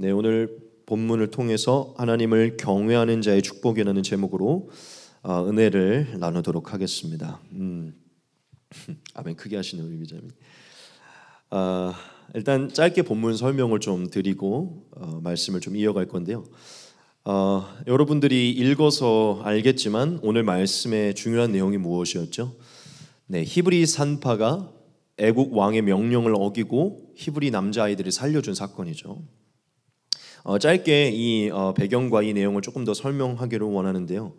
네, 오늘 본문을 통해서 하나님을 경외하는 자의 축복이라는 제목으로 은혜를 나누도록 하겠습니다. 아멘. 크게 하시는 우리 기자님. 일단 짧게 본문 설명을 좀 드리고 말씀을 좀 이어갈 건데요. 여러분들이 읽어서 알겠지만 오늘 말씀의 중요한 내용이 무엇이었죠? 네, 히브리 산파가 애국 왕의 명령을 어기고 히브리 남자아이들을 살려준 사건이죠. 짧게 이 배경과 이 내용을 조금 더 설명하기를 원하는데요.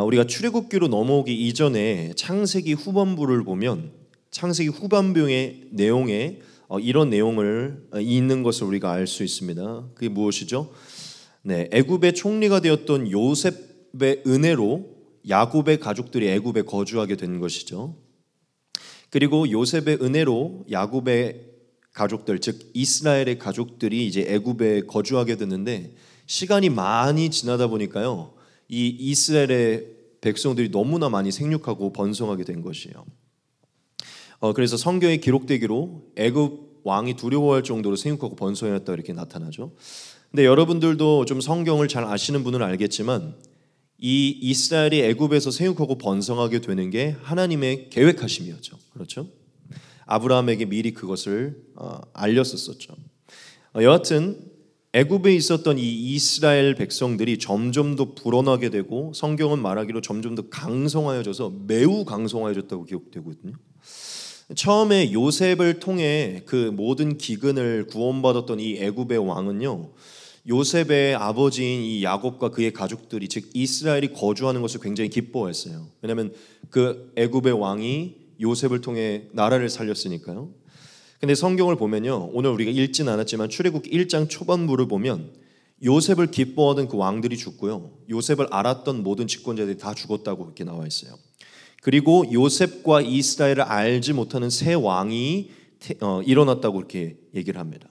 우리가 출애굽기로 넘어오기 이전에 창세기 후반부를 보면 창세기 후반부의 내용에 이런 내용을 있는 것을 우리가 알 수 있습니다. 그게 무엇이죠? 네, 애굽의 총리가 되었던 요셉의 은혜로 야곱의 가족들이 애굽에 거주하게 된 것이죠. 그리고 요셉의 은혜로 야곱의 가족들, 즉 이스라엘의 가족들이 이제 애굽에 거주하게 됐는데 시간이 많이 지나다 보니까요, 이 이스라엘의 백성들이 너무나 많이 생육하고 번성하게 된 것이에요. 그래서 성경에 기록되기로 애굽 왕이 두려워할 정도로 생육하고 번성했다 이렇게 나타나죠. 근데 여러분들도 좀 성경을 잘 아시는 분은 알겠지만 이 이스라엘이 애굽에서 생육하고 번성하게 되는 게 하나님의 계획하심이었죠. 그렇죠? 아브라함에게 미리 그것을 알렸었죠. 여하튼 애굽에 있었던 이 이스라엘 백성들이 점점 더 불어나게 되고 성경은 말하기로 점점 더 강성하여져서 매우 강성하여졌다고 기록되거든요. 처음에 요셉을 통해 그 모든 기근을 구원받았던 이 애굽의 왕은요, 요셉의 아버지인 이 야곱과 그의 가족들이 즉 이스라엘이 거주하는 것을 굉장히 기뻐했어요. 왜냐하면 그 애굽의 왕이 요셉을 통해 나라를 살렸으니까요. 근데 성경을 보면요, 오늘 우리가 읽진 않았지만 출애굽기 1장 초반부를 보면 요셉을 기뻐하던 그 왕들이 죽고요, 요셉을 알았던 모든 집권자들이 다 죽었다고 그렇게 나와 있어요. 그리고 요셉과 이스라엘을 알지 못하는 새 왕이 일어났다고 그렇게 얘기를 합니다.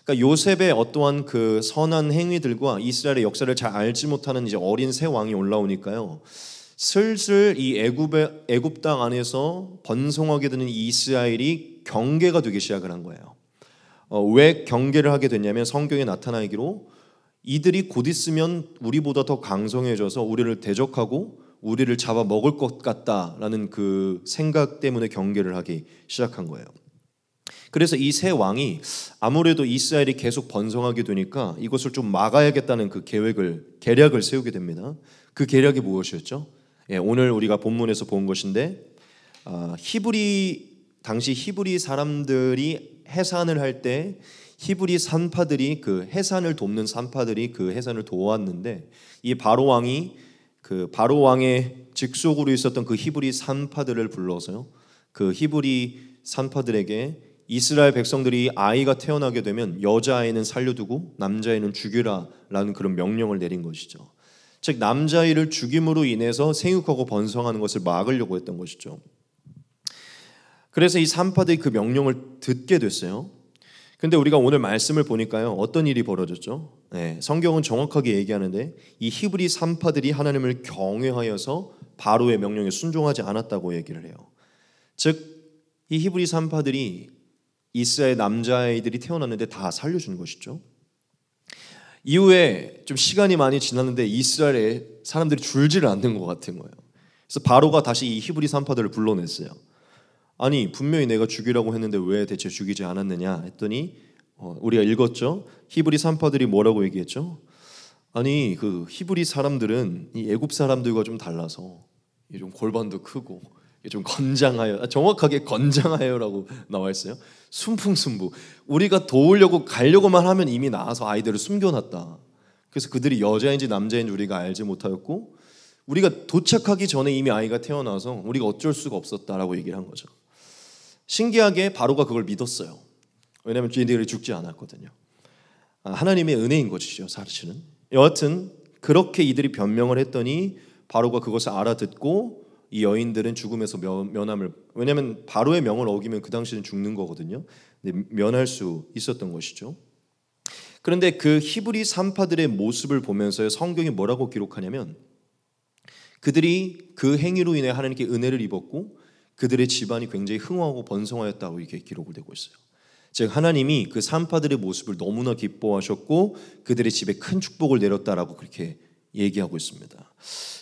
그러니까 요셉의 어떠한 그 선한 행위들과 이스라엘의 역사를 잘 알지 못하는 이제 어린 새 왕이 올라오니까요, 슬슬 이 애굽 땅 안에서 번성하게 되는 이스라엘이 경계가 되기 시작을 한 거예요. 왜 경계를 하게 됐냐면 성경에 나타나기로 이들이 곧 있으면 우리보다 더 강성해져서 우리를 대적하고 우리를 잡아먹을 것 같다라는 그 생각 때문에 경계를 하기 시작한 거예요. 그래서 이 새 왕이 아무래도 이스라엘이 계속 번성하게 되니까 이것을 좀 막아야겠다는 그 계략을 세우게 됩니다. 그 계략이 무엇이었죠? 오늘 우리가 본문에서 본 것인데 당시 히브리 사람들이 해산을 할 때 히브리 산파들이 그 해산을 돕는 산파들이 그 해산을 도왔는데 이 바로 왕이 그 바로 왕의 직속으로 있었던 그 히브리 산파들을 불러서요, 그 히브리 산파들에게 이스라엘 백성들이 아이가 태어나게 되면 여자아이는 살려두고 남자아이는 죽이라라는 그런 명령을 내린 것이죠. 즉 남자아이를 죽임으로 인해서 생육하고 번성하는 것을 막으려고 했던 것이죠. 그래서 이 산파들이 그 명령을 듣게 됐어요. 근데 우리가 오늘 말씀을 보니까요, 어떤 일이 벌어졌죠? 성경은 정확하게 얘기하는데 이 히브리 산파들이 하나님을 경외하여서 바로의 명령에 순종하지 않았다고 얘기를 해요. 즉 이 히브리 산파들이 이스라엘 남자아이들이 태어났는데 다 살려준 것이죠. 이후에 좀 시간이 많이 지났는데 이스라엘의 사람들이 줄지를 않는 것 같은 거예요. 그래서 바로가 다시 이 히브리 산파들을 불러냈어요. 아니 분명히 내가 죽이라고 했는데 왜 대체 죽이지 않았느냐 했더니 우리가 읽었죠. 히브리 산파들이 뭐라고 얘기했죠? 아니 그 히브리 사람들은 이 애굽 사람들과 좀 달라서 좀 골반도 크고 좀 건장하여, 정확하게 건장하여라고 나와 있어요. 순풍순부. 우리가 도우려고 가려고만 하면 이미 나와서 아이들을 숨겨놨다. 그래서 그들이 여자인지 남자인지 우리가 알지 못하였고 우리가 도착하기 전에 이미 아이가 태어나서 우리가 어쩔 수가 없었다라고 얘기를 한 거죠. 신기하게 바로가 그걸 믿었어요. 왜냐하면 이들이 죽지 않았거든요. 하나님의 은혜인 것이죠, 사실은. 여하튼 그렇게 이들이 변명을 했더니 바로가 그것을 알아듣고 이 여인들은 죽음에서 면함을, 왜냐하면 바로의 명을 어기면 그 당시는 죽는 거거든요. 근데 면할 수 있었던 것이죠. 그런데 그 히브리 산파들의 모습을 보면서 성경이 뭐라고 기록하냐면 그들이 그 행위로 인해 하나님께 은혜를 입었고 그들의 집안이 굉장히 흥왕하고 번성하였다고 이렇게 기록을 되고 있어요. 즉 하나님이 그 산파들의 모습을 너무나 기뻐하셨고 그들의 집에 큰 축복을 내렸다라고 그렇게 얘기하고 있습니다.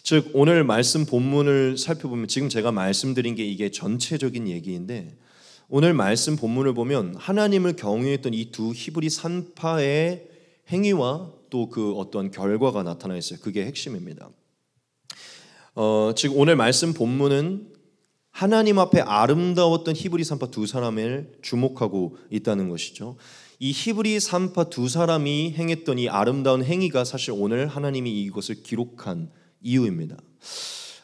즉 오늘 말씀 본문을 살펴보면 지금 제가 말씀드린 게 이게 전체적인 얘기인데 오늘 말씀 본문을 보면 하나님을 경외했던 이 두 히브리 산파의 행위와 또 그 어떤 결과가 나타나 있어요. 그게 핵심입니다. 즉 오늘 말씀 본문은 하나님 앞에 아름다웠던 히브리 산파 두 사람을 주목하고 있다는 것이죠. 이 히브리 산파 두 사람이 행했던 이 아름다운 행위가 사실 오늘 하나님이 이것을 기록한 이유입니다.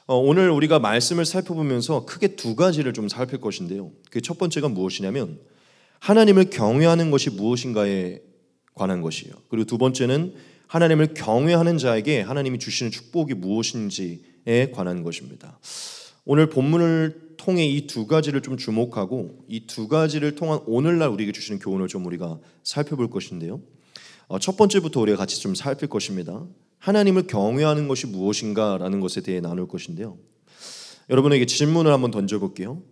오늘 우리가 말씀을 살펴보면서 크게 두 가지를 좀 살필 것인데요. 그 첫 번째가 무엇이냐면 하나님을 경외하는 것이 무엇인가에 관한 것이에요. 그리고 두 번째는 하나님을 경외하는 자에게 하나님이 주시는 축복이 무엇인지에 관한 것입니다. 오늘 본문을 통해 이 두 가지를 좀 주목하고 이 두 가지를 통한 오늘날 우리에게 주시는 교훈을 좀 우리가 살펴볼 것인데요. 첫 번째부터 우리가 같이 좀 살필 것입니다. 하나님을 경외하는 것이 무엇인가라는 것에 대해 나눌 것인데요. 여러분에게 질문을 한번 던져볼게요.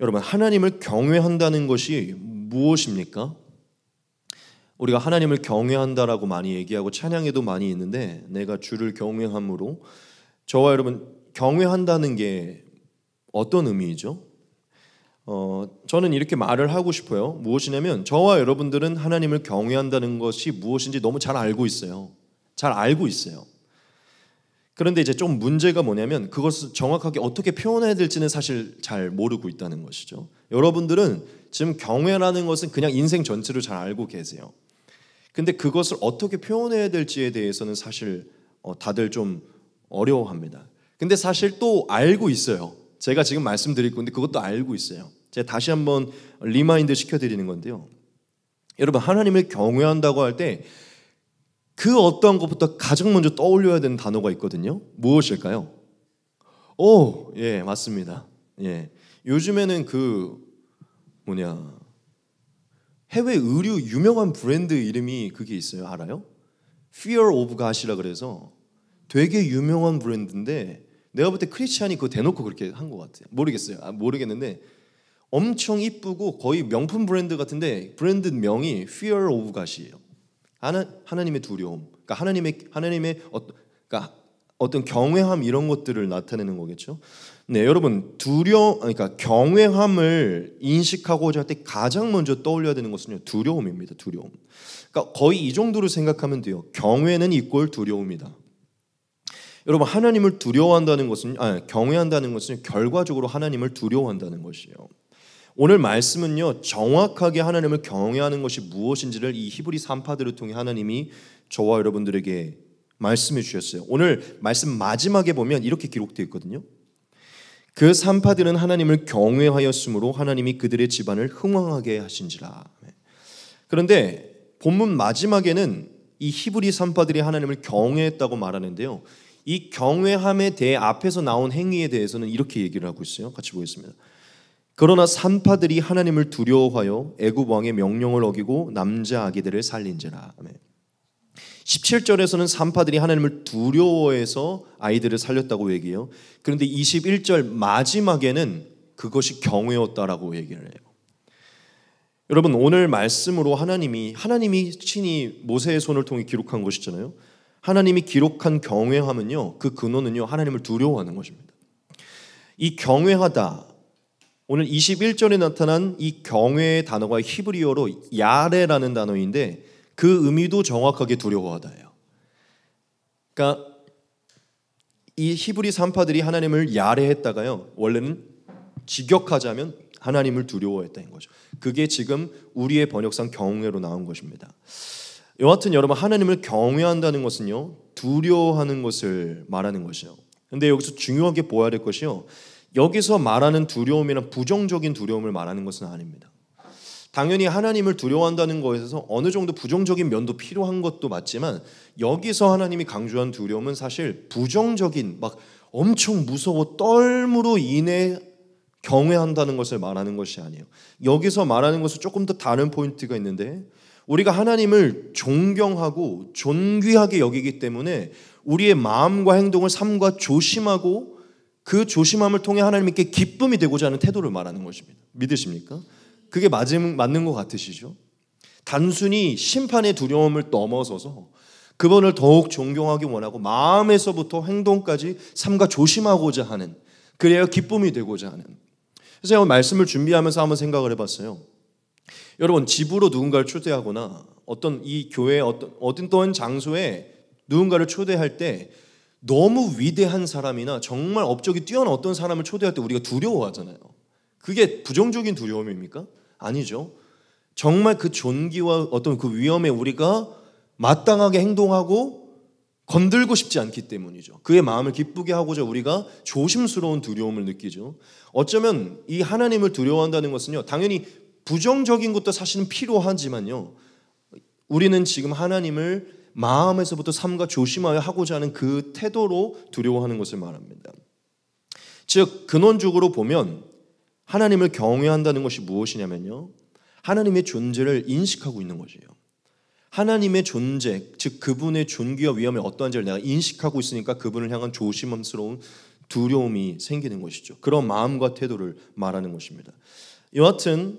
여러분, 하나님을 경외한다는 것이 무엇입니까? 우리가 하나님을 경외한다라고 많이 얘기하고 찬양에도 많이 있는데 내가 주를 경외함으로 저와 여러분 경외한다는 게 어떤 의미이죠? 저는 이렇게 말을 하고 싶어요. 무엇이냐면 저와 여러분들은 하나님을 경외한다는 것이 무엇인지 너무 잘 알고 있어요. 잘 알고 있어요. 그런데 이제 좀 문제가 뭐냐면 그것을 정확하게 어떻게 표현해야 될지는 사실 잘 모르고 있다는 것이죠. 여러분들은 지금 경외라는 것은 그냥 인생 전체로 잘 알고 계세요. 근데 그것을 어떻게 표현해야 될지에 대해서는 사실 다들 좀 어려워합니다. 근데 사실 또 알고 있어요. 제가 지금 말씀드릴 건데 그것도 알고 있어요. 제가 다시 한번 리마인드 시켜드리는 건데요. 여러분, 하나님을 경외한다고 할 때 그 어떤 것부터 가장 먼저 떠올려야 되는 단어가 있거든요. 무엇일까요? 예, 맞습니다. 예, 요즘에는 해외 의류 유명한 브랜드 이름이 그게 있어요. 알아요? Fear of God이라 그래서 되게 유명한 브랜드인데 내가 볼 때 크리스찬이 그거 대놓고 그렇게 한 것 같아요. 모르겠는데 엄청 이쁘고 거의 명품 브랜드 같은데 브랜드 명이 Fear of God이에요. 하나님의 두려움, 그러니까 하나님의 어떤 경외함 이런 것들을 나타내는 거겠죠. 네, 여러분 그러니까 경외함을 인식하고자 할 때 가장 먼저 떠올려야 되는 것은요 두려움입니다. 두려움. 그러니까 거의 이 정도로 생각하면 돼요. 경외는 이꼴 두려움이다. 여러분, 하나님을 두려워한다는 것은 경외한다는 것은 결과적으로 하나님을 두려워한다는 것이에요. 오늘 말씀은요 정확하게 하나님을 경외하는 것이 무엇인지를 이 히브리 산파들을 통해 하나님이 저와 여러분들에게 말씀해 주셨어요. 오늘 말씀 마지막에 보면 이렇게 기록되어 있거든요. 그 산파들은 하나님을 경외하였으므로 하나님이 그들의 집안을 흥왕하게 하신지라. 그런데 본문 마지막에는 이 히브리 산파들이 하나님을 경외했다고 말하는데요. 이 경외함에 대해 앞에서 나온 행위에 대해서는 이렇게 얘기를 하고 있어요. 같이 보겠습니다. 그러나 산파들이 하나님을 두려워하여 애굽 왕의 명령을 어기고 남자 아기들을 살린지라. 17절에서는 산파들이 하나님을 두려워해서 아이들을 살렸다고 얘기해요. 그런데 21절 마지막에는 그것이 경외였다라고 얘기를 해요. 여러분, 오늘 말씀으로 하나님이 친히 모세의 손을 통해 기록한 것이잖아요. 하나님이 기록한 경외함은요, 그 근원은요 하나님을 두려워하는 것입니다. 이 경외하다, 오늘 21절에 나타난 이 경외의 단어가 히브리어로 야레라는 단어인데 그 의미도 정확하게 두려워하다예요. 그러니까 이 히브리 산파들이 하나님을 야레했다가요 원래는 직역하자면 하나님을 두려워했다는 거죠. 그게 지금 우리의 번역상 경외로 나온 것입니다. 여하튼 여러분, 하나님을 경외한다는 것은요 두려워하는 것을 말하는 것이요. 근데 여기서 중요하게 보아야 될 것이요, 여기서 말하는 두려움이란 부정적인 두려움을 말하는 것은 아닙니다. 당연히 하나님을 두려워한다는 것에서 어느 정도 부정적인 면도 필요한 것도 맞지만 여기서 하나님이 강조한 두려움은 사실 부정적인 막 엄청 무서워 떨므로 인해 경외한다는 것을 말하는 것이 아니에요. 여기서 말하는 것은 조금 더 다른 포인트가 있는데, 우리가 하나님을 존경하고 존귀하게 여기기 때문에 우리의 마음과 행동을 삼가 조심하고 그 조심함을 통해 하나님께 기쁨이 되고자 하는 태도를 말하는 것입니다. 믿으십니까? 그게 맞는 것 같으시죠? 단순히 심판의 두려움을 넘어서서 그분을 더욱 존경하기 원하고 마음에서부터 행동까지 삼가 조심하고자 하는, 그래야 기쁨이 되고자 하는. 그래서 제가 말씀을 준비하면서 한번 생각을 해봤어요. 여러분, 집으로 누군가를 초대하거나 어떤 이 교회 어떤 장소에 누군가를 초대할 때 너무 위대한 사람이나 정말 업적이 뛰어난 어떤 사람을 초대할 때 우리가 두려워하잖아요. 그게 부정적인 두려움입니까? 아니죠. 정말 그 존귀와 어떤 그 위험에 우리가 마땅하게 행동하고 건들고 싶지 않기 때문이죠. 그의 마음을 기쁘게 하고자 우리가 조심스러운 두려움을 느끼죠. 어쩌면 이 하나님을 두려워한다는 것은요, 당연히 부정적인 것도 사실은 필요하지만요, 우리는 지금 하나님을 마음에서부터 삼가 조심하여 하고자 하는 그 태도로 두려워하는 것을 말합니다. 즉 근원적으로 보면 하나님을 경외한다는 것이 무엇이냐면요, 하나님의 존재를 인식하고 있는 것이에요. 하나님의 존재, 즉 그분의 존귀와 위엄이 어떠한지를 내가 인식하고 있으니까 그분을 향한 조심스러운 두려움이 생기는 것이죠. 그런 마음과 태도를 말하는 것입니다. 여하튼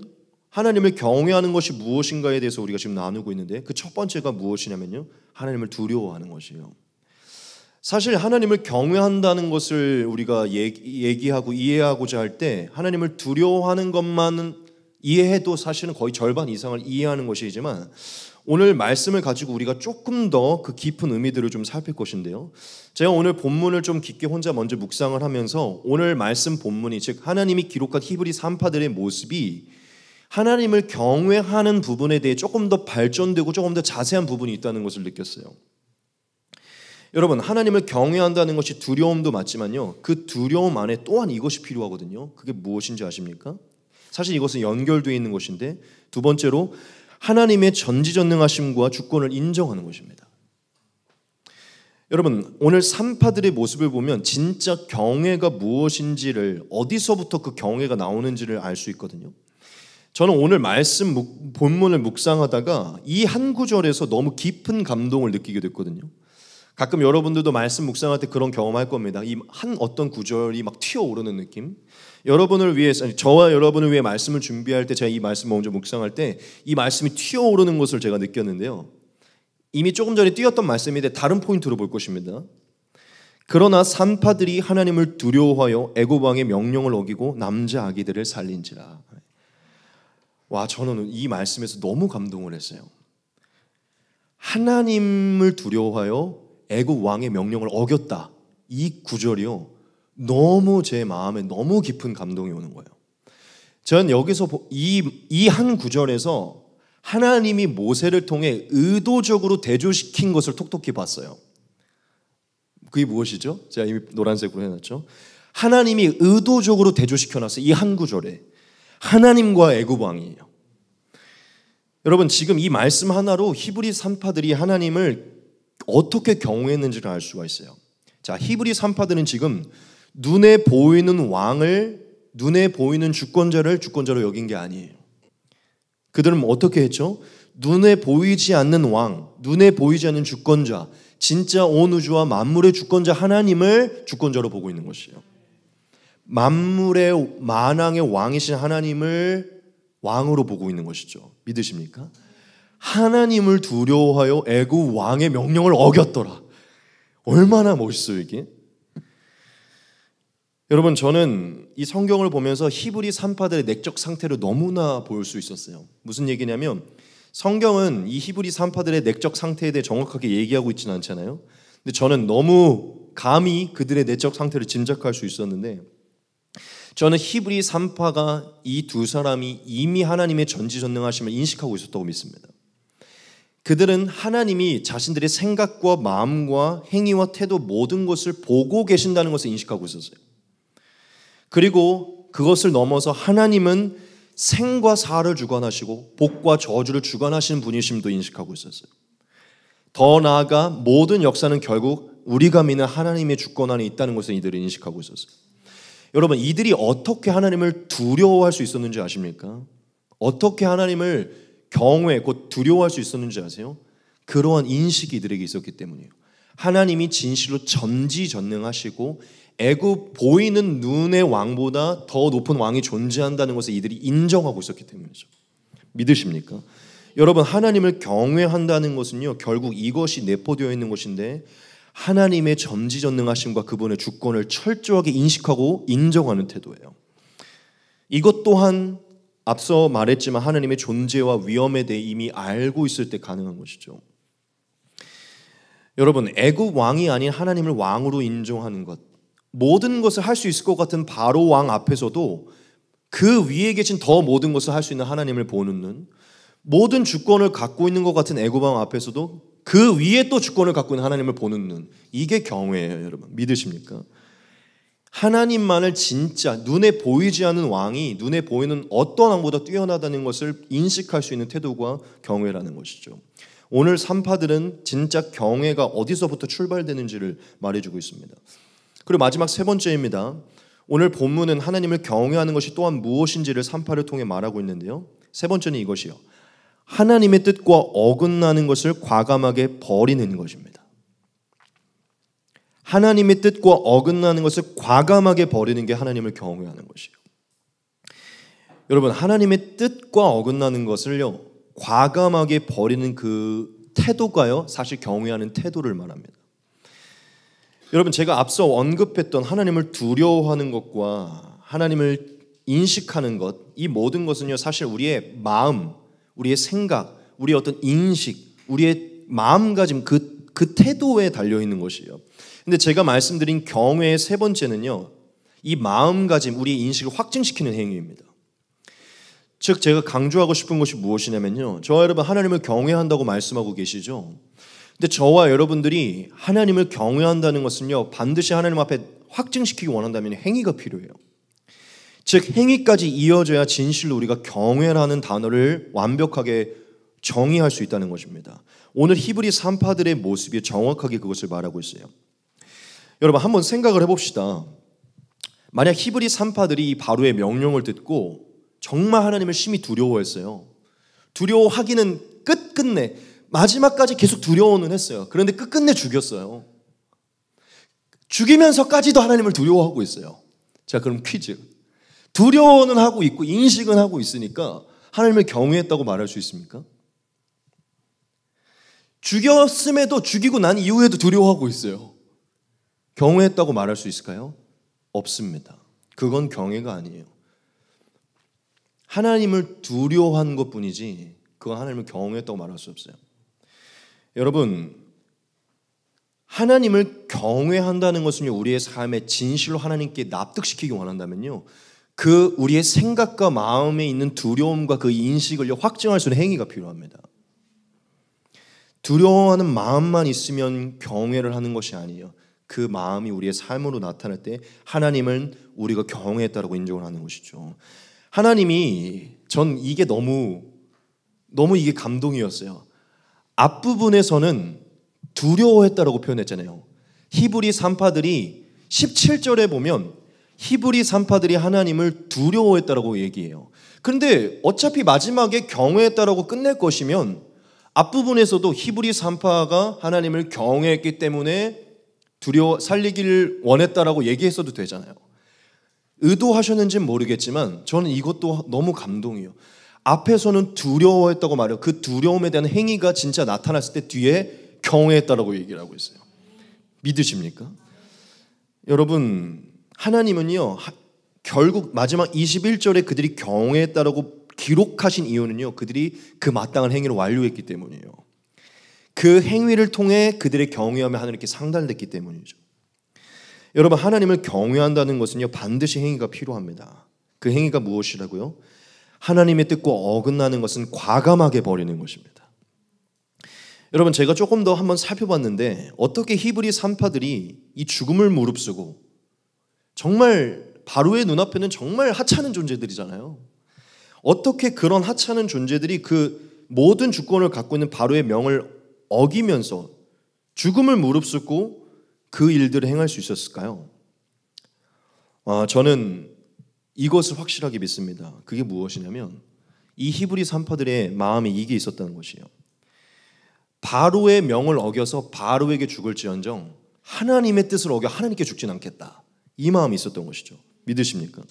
하나님을 경외하는 것이 무엇인가에 대해서 우리가 지금 나누고 있는데, 그 첫 번째가 무엇이냐면요, 하나님을 두려워하는 것이에요. 사실 하나님을 경외한다는 것을 우리가 얘기하고 이해하고자 할 때 하나님을 두려워하는 것만은 이해해도 사실은 거의 절반 이상을 이해하는 것이지만, 오늘 말씀을 가지고 우리가 조금 더 그 깊은 의미들을 좀 살필 것인데요, 제가 오늘 본문을 좀 깊게 혼자 먼저 묵상을 하면서 오늘 말씀 본문이, 즉 하나님이 기록한 히브리 산파들의 모습이 하나님을 경외하는 부분에 대해 조금 더 발전되고 조금 더 자세한 부분이 있다는 것을 느꼈어요. 여러분, 하나님을 경외한다는 것이 두려움도 맞지만요, 그 두려움 안에 또한 이것이 필요하거든요. 그게 무엇인지 아십니까? 사실 이것은 연결되어 있는 것인데, 두 번째로 하나님의 전지전능하심과 주권을 인정하는 것입니다. 여러분, 오늘 산파들의 모습을 보면 진짜 경외가 무엇인지를, 어디서부터 그 경외가 나오는지를 알 수 있거든요. 저는 오늘 말씀 본문을 묵상하다가 이 한 구절에서 너무 깊은 감동을 느끼게 됐거든요. 가끔 여러분들도 말씀 묵상할 때 그런 경험할 겁니다. 이 한 어떤 구절이 막 튀어오르는 느낌. 여러분을 위해서, 저와 여러분을 위해 말씀을 준비할 때 제가 이 말씀 먼저 묵상할 때 이 말씀이 튀어오르는 것을 제가 느꼈는데요, 이미 조금 전에 띄었던 말씀인데 다른 포인트로 볼 것입니다. 그러나 산파들이 하나님을 두려워하여 애굽 왕의 명령을 어기고 남자 아기들을 살린지라. 와, 저는 이 말씀에서 너무 감동을 했어요. 하나님을 두려워하여 애굽 왕의 명령을 어겼다, 이 구절이요, 너무 제 마음에 너무 깊은 감동이 오는 거예요. 저는 여기서 이 한 구절에서 하나님이 모세를 통해 의도적으로 대조시킨 것을 톡톡히 봤어요. 그게 무엇이죠? 제가 이미 노란색으로 해놨죠. 하나님이 의도적으로 대조시켜놨어요. 이 한 구절에 하나님과 애굽 왕이에요. 여러분, 지금 이 말씀 하나로 히브리 산파들이 하나님을 어떻게 경외했는지를 알 수가 있어요. 자, 히브리 산파들은 지금 눈에 보이는 왕을, 눈에 보이는 주권자를 주권자로 여긴 게 아니에요. 그들은 어떻게 했죠? 눈에 보이지 않는 왕, 눈에 보이지 않는 주권자, 진짜 온 우주와 만물의 주권자 하나님을 주권자로 보고 있는 것이에요. 만물의 만왕의 왕이신 하나님을 왕으로 보고 있는 것이죠. 믿으십니까? 하나님을 두려워하여 애굽 왕의 명령을 어겼더라. 얼마나 멋있어요 이게. 여러분, 저는 이 성경을 보면서 히브리 산파들의 내적 상태를 너무나 볼 수 있었어요. 무슨 얘기냐면, 성경은 이 히브리 산파들의 내적 상태에 대해 정확하게 얘기하고 있지는 않잖아요. 근데 저는 너무 감히 그들의 내적 상태를 짐작할 수 있었는데, 저는 히브리 산파가 이 두 사람이 이미 하나님의 전지전능하심을 인식하고 있었다고 믿습니다. 그들은 하나님이 자신들의 생각과 마음과 행위와 태도 모든 것을 보고 계신다는 것을 인식하고 있었어요. 그리고 그것을 넘어서 하나님은 생과 사를 주관하시고 복과 저주를 주관하시는 분이심도 인식하고 있었어요. 더 나아가 모든 역사는 결국 우리가 믿는 하나님의 주권 안에 있다는 것을 이들은 인식하고 있었어요. 여러분, 이들이 어떻게 하나님을 두려워할 수 있었는지 아십니까? 어떻게 하나님을 경외, 곧 두려워할 수 있었는지 아세요? 그러한 인식이 이들에게 있었기 때문이에요. 하나님이 진실로 전지전능하시고 애굽 보이는 눈의 왕보다 더 높은 왕이 존재한다는 것을 이들이 인정하고 있었기 때문이죠. 믿으십니까? 여러분, 하나님을 경외한다는 것은요, 결국 이것이 내포되어 있는 것인데 하나님의 전지전능하심과 그분의 주권을 철저하게 인식하고 인정하는 태도예요. 이것 또한 앞서 말했지만 하나님의 존재와 위엄에 대해 이미 알고 있을 때 가능한 것이죠. 여러분, 애굽 왕이 아닌 하나님을 왕으로 인정하는 것, 모든 것을 할 수 있을 것 같은 바로 왕 앞에서도 그 위에 계신 더 모든 것을 할 수 있는 하나님을 보는 눈, 모든 주권을 갖고 있는 것 같은 애굽 왕 앞에서도 그 위에 또 주권을 갖고 있는 하나님을 보는 눈, 이게 경외예요. 여러분, 믿으십니까? 하나님만을 진짜 눈에 보이지 않는 왕이 눈에 보이는 어떤 왕보다 뛰어나다는 것을 인식할 수 있는 태도가 경외라는 것이죠. 오늘 산파들은 진짜 경외가 어디서부터 출발되는지를 말해주고 있습니다. 그리고 마지막 세 번째입니다. 오늘 본문은 하나님을 경외하는 것이 또한 무엇인지를 산파를 통해 말하고 있는데요. 세 번째는 이것이요, 하나님의 뜻과 어긋나는 것을 과감하게 버리는 것입니다. 하나님의 뜻과 어긋나는 것을 과감하게 버리는 게 하나님을 경외하는 것이에요. 여러분, 하나님의 뜻과 어긋나는 것을요, 과감하게 버리는 그 태도가요, 사실 경외하는 태도를 말합니다. 여러분, 제가 앞서 언급했던 하나님을 두려워하는 것과 하나님을 인식하는 것, 이 모든 것은요, 사실 우리의 마음, 우리의 생각, 우리의 어떤 인식, 우리의 마음가짐, 그 태도에 달려있는 것이에요. 근데 제가 말씀드린 경외의 세 번째는요, 이 마음가짐, 우리의 인식을 확증시키는 행위입니다. 즉, 제가 강조하고 싶은 것이 무엇이냐면요, 저와 여러분 하나님을 경외한다고 말씀하고 계시죠. 근데 저와 여러분들이 하나님을 경외한다는 것은요, 반드시 하나님 앞에 확증시키기 원한다면 행위가 필요해요. 즉, 행위까지 이어져야 진실로 우리가 경외라는 단어를 완벽하게 정의할 수 있다는 것입니다. 오늘 히브리 산파들의 모습이 정확하게 그것을 말하고 있어요. 여러분, 한번 생각을 해봅시다. 만약 히브리 산파들이 이 바로의 명령을 듣고 정말 하나님을 심히 두려워했어요. 두려워하기는 끝끝내 마지막까지 계속 두려워는 했어요. 그런데 끝끝내 죽였어요. 죽이면서까지도 하나님을 두려워하고 있어요. 자, 그럼 퀴즈. 두려워는 하고 있고 인식은 하고 있으니까 하나님을 경외했다고 말할 수 있습니까? 죽였음에도, 죽이고 난 이후에도 두려워하고 있어요. 경외했다고 말할 수 있을까요? 없습니다. 그건 경외가 아니에요. 하나님을 두려워한 것뿐이지 그건 하나님을 경외했다고 말할 수 없어요. 여러분, 하나님을 경외한다는 것은요, 우리의 삶에 진실로 하나님께 납득시키기 원한다면요, 그 우리의 생각과 마음에 있는 두려움과 그 인식을 확증할 수 있는 행위가 필요합니다. 두려워하는 마음만 있으면 경외를 하는 것이 아니에요. 그 마음이 우리의 삶으로 나타날 때 하나님은 우리가 경외했다라고 인정을 하는 것이죠. 하나님이, 전 이게 너무 이게 감동이었어요. 앞부분에서는 두려워했다라고 표현했잖아요. 히브리 산파들이 17절에 보면 히브리 산파들이 하나님을 두려워했다라고 얘기해요. 그런데 어차피 마지막에 경외했다라고 끝낼 것이면 앞부분에서도 히브리 산파가 하나님을 경외했기 때문에 살리기를 원했다라고 얘기했어도 되잖아요. 의도하셨는지는 모르겠지만 저는 이것도 너무 감동이에요. 앞에서는 두려워했다고 말해요. 그 두려움에 대한 행위가 진짜 나타났을 때 뒤에 경외했다라고 얘기를 하고 있어요. 믿으십니까? 여러분, 하나님은요, 결국 마지막 21절에 그들이 경외했다라고 기록하신 이유는요, 그들이 그 마땅한 행위를 완료했기 때문이에요. 그 행위를 통해 그들의 경외함이 하나님께 상달됐기 때문이죠. 여러분, 하나님을 경외한다는 것은요, 반드시 행위가 필요합니다. 그 행위가 무엇이라고요? 하나님의 뜻과 어긋나는 것은 과감하게 버리는 것입니다. 여러분, 제가 조금 더 한번 살펴봤는데 어떻게 히브리 산파들이 이 죽음을 무릅쓰고, 정말 바로의 눈앞에는 정말 하찮은 존재들이잖아요. 어떻게 그런 하찮은 존재들이 그 모든 주권을 갖고 있는 바로의 명을 어기면서 죽음을 무릅쓰고 그 일들을 행할 수 있었을까요? 저는 이것을 확실하게 믿습니다. 그게 무엇이냐면 이 히브리 산파들의 마음에 이게 있었다는 것이에요. 바로의 명을 어겨서 바로에게 죽을지언정 하나님의 뜻을 어겨 하나님께 죽진 않겠다. 이 마음이 있었던 것이죠. 믿으십니까?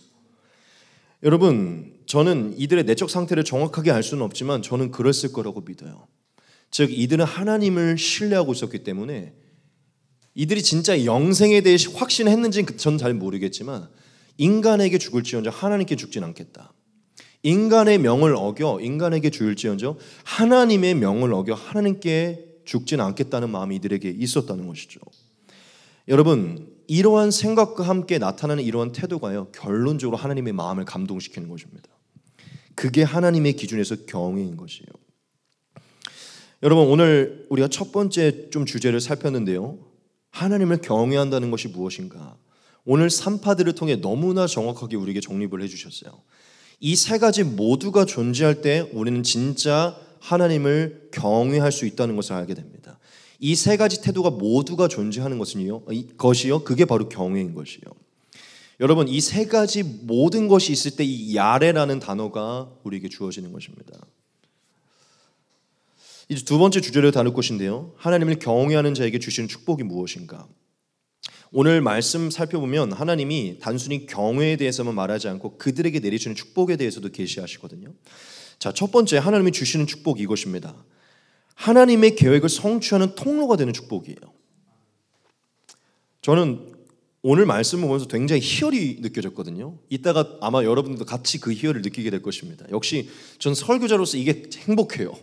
여러분, 저는 이들의 내적 상태를 정확하게 알 수는 없지만 저는 그랬을 거라고 믿어요. 즉 이들은 하나님을 신뢰하고 있었기 때문에 이들이 진짜 영생에 대해 확신했는지는 전 잘 모르겠지만 인간에게 죽을지언정 하나님께 죽진 않겠다. 인간의 명을 어겨 인간에게 죽을지언정 하나님의 명을 어겨 하나님께 죽진 않겠다는 마음이 이들에게 있었다는 것이죠. 여러분, 이러한 생각과 함께 나타나는 이러한 태도가요, 결론적으로 하나님의 마음을 감동시키는 것입니다. 그게 하나님의 기준에서 경외인 것이에요. 여러분, 오늘 우리가 첫 번째 좀 주제를 살폈는데요, 하나님을 경외한다는 것이 무엇인가? 오늘 산파들을 통해 너무나 정확하게 우리에게 정립을 해주셨어요. 이 세 가지 모두가 존재할 때 우리는 진짜 하나님을 경외할 수 있다는 것을 알게 됩니다. 이 세 가지 태도가 모두가 존재하는 것이요, 그게 바로 경외인 것이요. 여러분, 이 세 가지 모든 것이 있을 때 이 야레라는 단어가 우리에게 주어지는 것입니다. 이제 두 번째 주제를 다룰 것인데요, 하나님을 경외하는 자에게 주시는 축복이 무엇인가? 오늘 말씀 살펴보면 하나님이 단순히 경외에 대해서만 말하지 않고 그들에게 내리시는 축복에 대해서도 계시하시거든요. 자, 첫 번째 하나님이 주시는 축복이 이것입니다. 하나님의 계획을 성취하는 통로가 되는 축복이에요. 저는 오늘 말씀을 보면서 굉장히 희열이 느껴졌거든요. 이따가 아마 여러분들도 같이 그 희열을 느끼게 될 것입니다. 역시 전 설교자로서 이게 행복해요.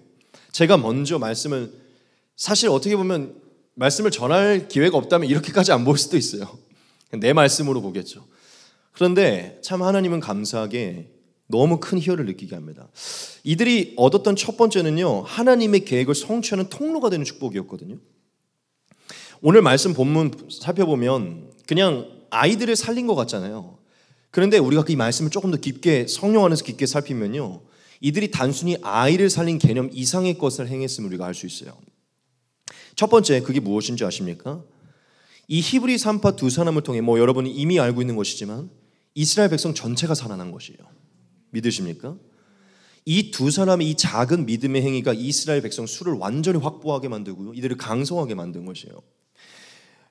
제가 먼저 말씀을, 사실 어떻게 보면 말씀을 전할 기회가 없다면 이렇게까지 안 볼 수도 있어요. 내 말씀으로 보겠죠. 그런데 참 하나님은 감사하게 너무 큰 희열을 느끼게 합니다. 이들이 얻었던 첫 번째는요, 하나님의 계획을 성취하는 통로가 되는 축복이었거든요. 오늘 말씀 본문 살펴보면 그냥 아이들을 살린 것 같잖아요. 그런데 우리가 이 말씀을 조금 더 깊게, 성령 안에서 깊게 살피면요, 이들이 단순히 아이를 살린 개념 이상의 것을 행했음을 우리가 알 수 있어요. 첫 번째, 그게 무엇인지 아십니까? 이 히브리 산파 두 사람을 통해, 여러분이 이미 알고 있는 것이지만 이스라엘 백성 전체가 살아난 것이에요. 믿으십니까? 이 두 사람의 이 작은 믿음의 행위가 이스라엘 백성 수를 완전히 확보하게 만들고요, 이들을 강성하게 만든 것이에요.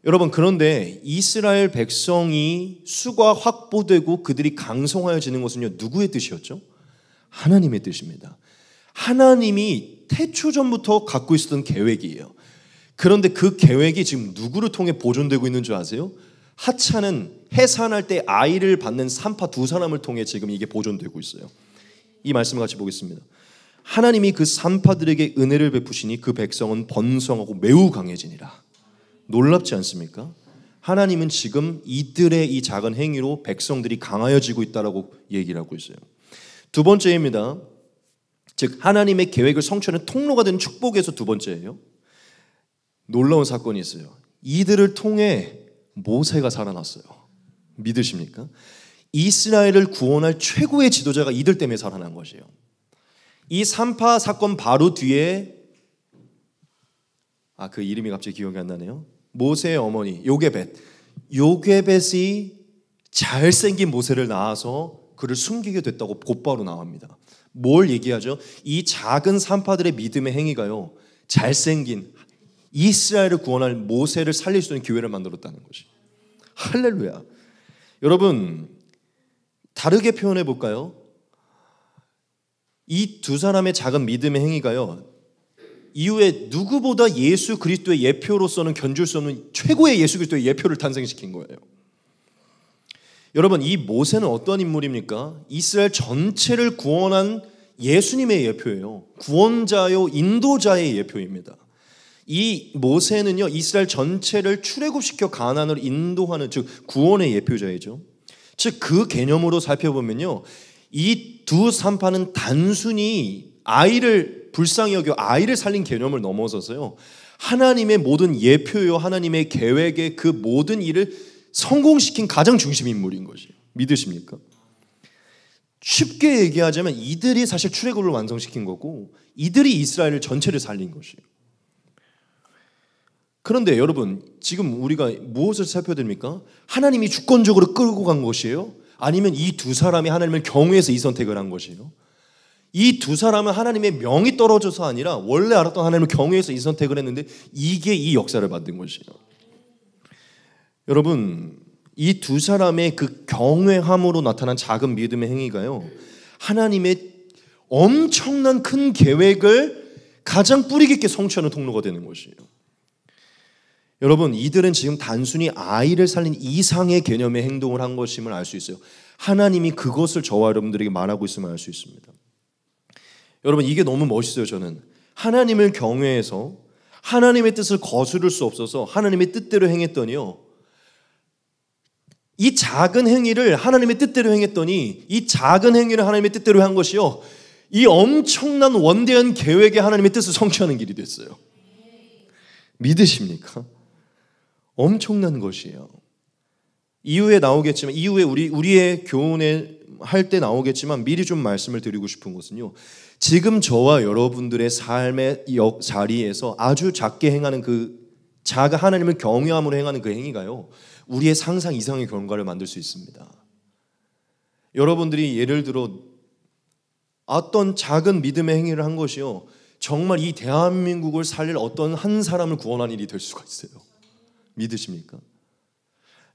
여러분, 그런데 이스라엘 백성이 수가 확보되고 그들이 강성하여지는 것은요, 누구의 뜻이었죠? 하나님의 뜻입니다. 하나님이 태초전부터 갖고 있었던 계획이에요. 그런데 그 계획이 지금 누구를 통해 보존되고 있는 줄 아세요? 하찮은 해산할 때 아이를 받는 산파 두 사람을 통해 지금 이게 보존되고 있어요. 이 말씀을 같이 보겠습니다. 하나님이 그 산파들에게 은혜를 베푸시니 그 백성은 번성하고 매우 강해지니라. 놀랍지 않습니까? 하나님은 지금 이들의 이 작은 행위로 백성들이 강하여지고 있다라고 얘기를 하고 있어요. 두 번째입니다. 즉 하나님의 계획을 성취하는 통로가 되는 축복에서 두 번째예요. 놀라운 사건이 있어요. 이들을 통해 모세가 살아났어요. 믿으십니까? 이스라엘을 구원할 최고의 지도자가 이들 때문에 살아난 것이에요. 이 산파 사건 바로 뒤에 그 이름이 갑자기 기억이 안 나네요. 모세의 어머니 요게벳이 잘생긴 모세를 낳아서 그를 숨기게 됐다고 곧바로 나옵니다. 뭘 얘기하죠? 이 작은 산파들의 믿음의 행위가요, 잘생긴 이스라엘을 구원할 모세를 살릴 수 있는 기회를 만들었다는 것이. 할렐루야. 여러분, 다르게 표현해 볼까요? 이 두 사람의 작은 믿음의 행위가요, 이후에 누구보다 예수 그리스도의 예표로서는 견줄 수 없는 최고의 예수 그리스도의 예표를 탄생시킨 거예요. 여러분, 이 모세는 어떤 인물입니까? 이스라엘 전체를 구원한 예수님의 예표예요. 구원자요, 인도자의 예표입니다. 이 모세는요, 이스라엘 전체를 출애굽시켜 가나안으로 인도하는, 즉 구원의 예표자이죠. 즉 그 개념으로 살펴보면요, 이 두 산파는 단순히 아이를 불쌍히 여겨 아이를 살린 개념을 넘어서서요, 하나님의 모든 예표요, 하나님의 계획의 그 모든 일을 성공시킨 가장 중심 인물인 것이에요. 믿으십니까? 쉽게 얘기하자면 이들이 사실 출애굽을 완성시킨 거고 이들이 이스라엘 전체를 살린 것이에요. 그런데 여러분, 지금 우리가 무엇을 살펴드립니까? 하나님이 주권적으로 끌고 간 것이에요? 아니면 이 두 사람이 하나님을 경외해서 이 선택을 한 것이에요? 이 두 사람은 하나님의 명이 떨어져서 아니라 원래 알았던 하나님을 경외해서 이 선택을 했는데 이게 이 역사를 만든 것이에요. 여러분, 이 두 사람의 그 경외함으로 나타난 작은 믿음의 행위가요, 하나님의 엄청난 큰 계획을 가장 뿌리 깊게 성취하는 통로가 되는 것이에요. 여러분, 이들은 지금 단순히 아이를 살린 이상의 개념의 행동을 한 것임을 알 수 있어요. 하나님이 그것을 저와 여러분들에게 말하고 있음을 알 수 있습니다. 여러분, 이게 너무 멋있어요. 저는 하나님을 경외해서 하나님의 뜻을 거스를 수 없어서 하나님의 뜻대로 행했더니요, 이 작은 행위를 하나님의 뜻대로 행했더니 이 작은 행위를 하나님의 뜻대로 한 것이요, 이 엄청난 원대한 계획에 하나님의 뜻을 성취하는 길이 됐어요. 믿으십니까? 엄청난 것이에요. 이후에 나오겠지만, 이후에 우리의 교훈에 할 때 나오겠지만, 미리 좀 말씀을 드리고 싶은 것은요, 지금 저와 여러분들의 삶의 자리에서 아주 작게 행하는 그 작은 하나님을 경외함으로 행하는 그 행위가요, 우리의 상상 이상의 결과를 만들 수 있습니다. 여러분들이 예를 들어 어떤 작은 믿음의 행위를 한 것이요, 정말 이 대한민국을 살릴 어떤 한 사람을 구원한 일이 될 수가 있어요. 믿으십니까?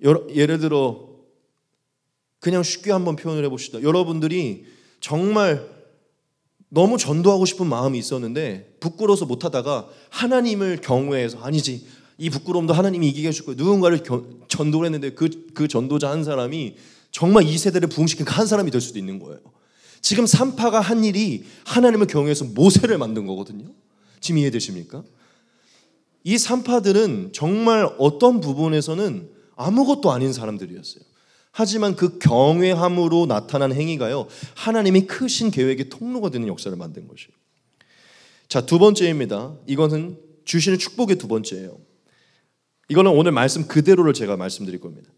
예를 들어 그냥 쉽게 한번 표현을 해봅시다. 여러분들이 정말 너무 전도하고 싶은 마음이 있었는데 부끄러워서 못하다가 하나님을 경외해서, 아니지, 이 부끄러움도 하나님이 이기게 해줄 거예요. 누군가를 전도를 했는데 그 전도자 한 사람이 정말 이 세대를 부흥시킨 한 사람이 될 수도 있는 거예요. 지금 산파가 한 일이 하나님을 경외해서 모세를 만든 거거든요. 지금 이해되십니까? 이 산파들은 정말 어떤 부분에서는 아무것도 아닌 사람들이었어요. 하지만 그 경외함으로 나타난 행위가요, 하나님이 크신 계획의 통로가 되는 역사를 만든 것이에요. 자, 두 번째입니다. 이거는 주시는 축복의 두 번째예요. 이거는 오늘 말씀 그대로를 제가 말씀드릴 겁니다.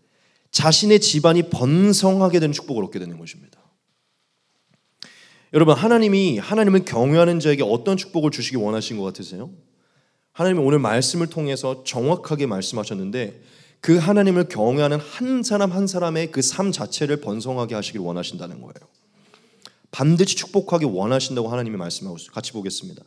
자신의 집안이 번성하게 되는 축복을 얻게 되는 것입니다. 여러분, 하나님이 하나님을 경외하는 자에게 어떤 축복을 주시기 원하신 것 같으세요? 하나님이 오늘 말씀을 통해서 정확하게 말씀하셨는데, 그 하나님을 경외하는 한 사람 한 사람의 그 삶 자체를 번성하게 하시길 원하신다는 거예요. 반드시 축복하기 원하신다고 하나님이 말씀하고 있어요. 같이 보겠습니다.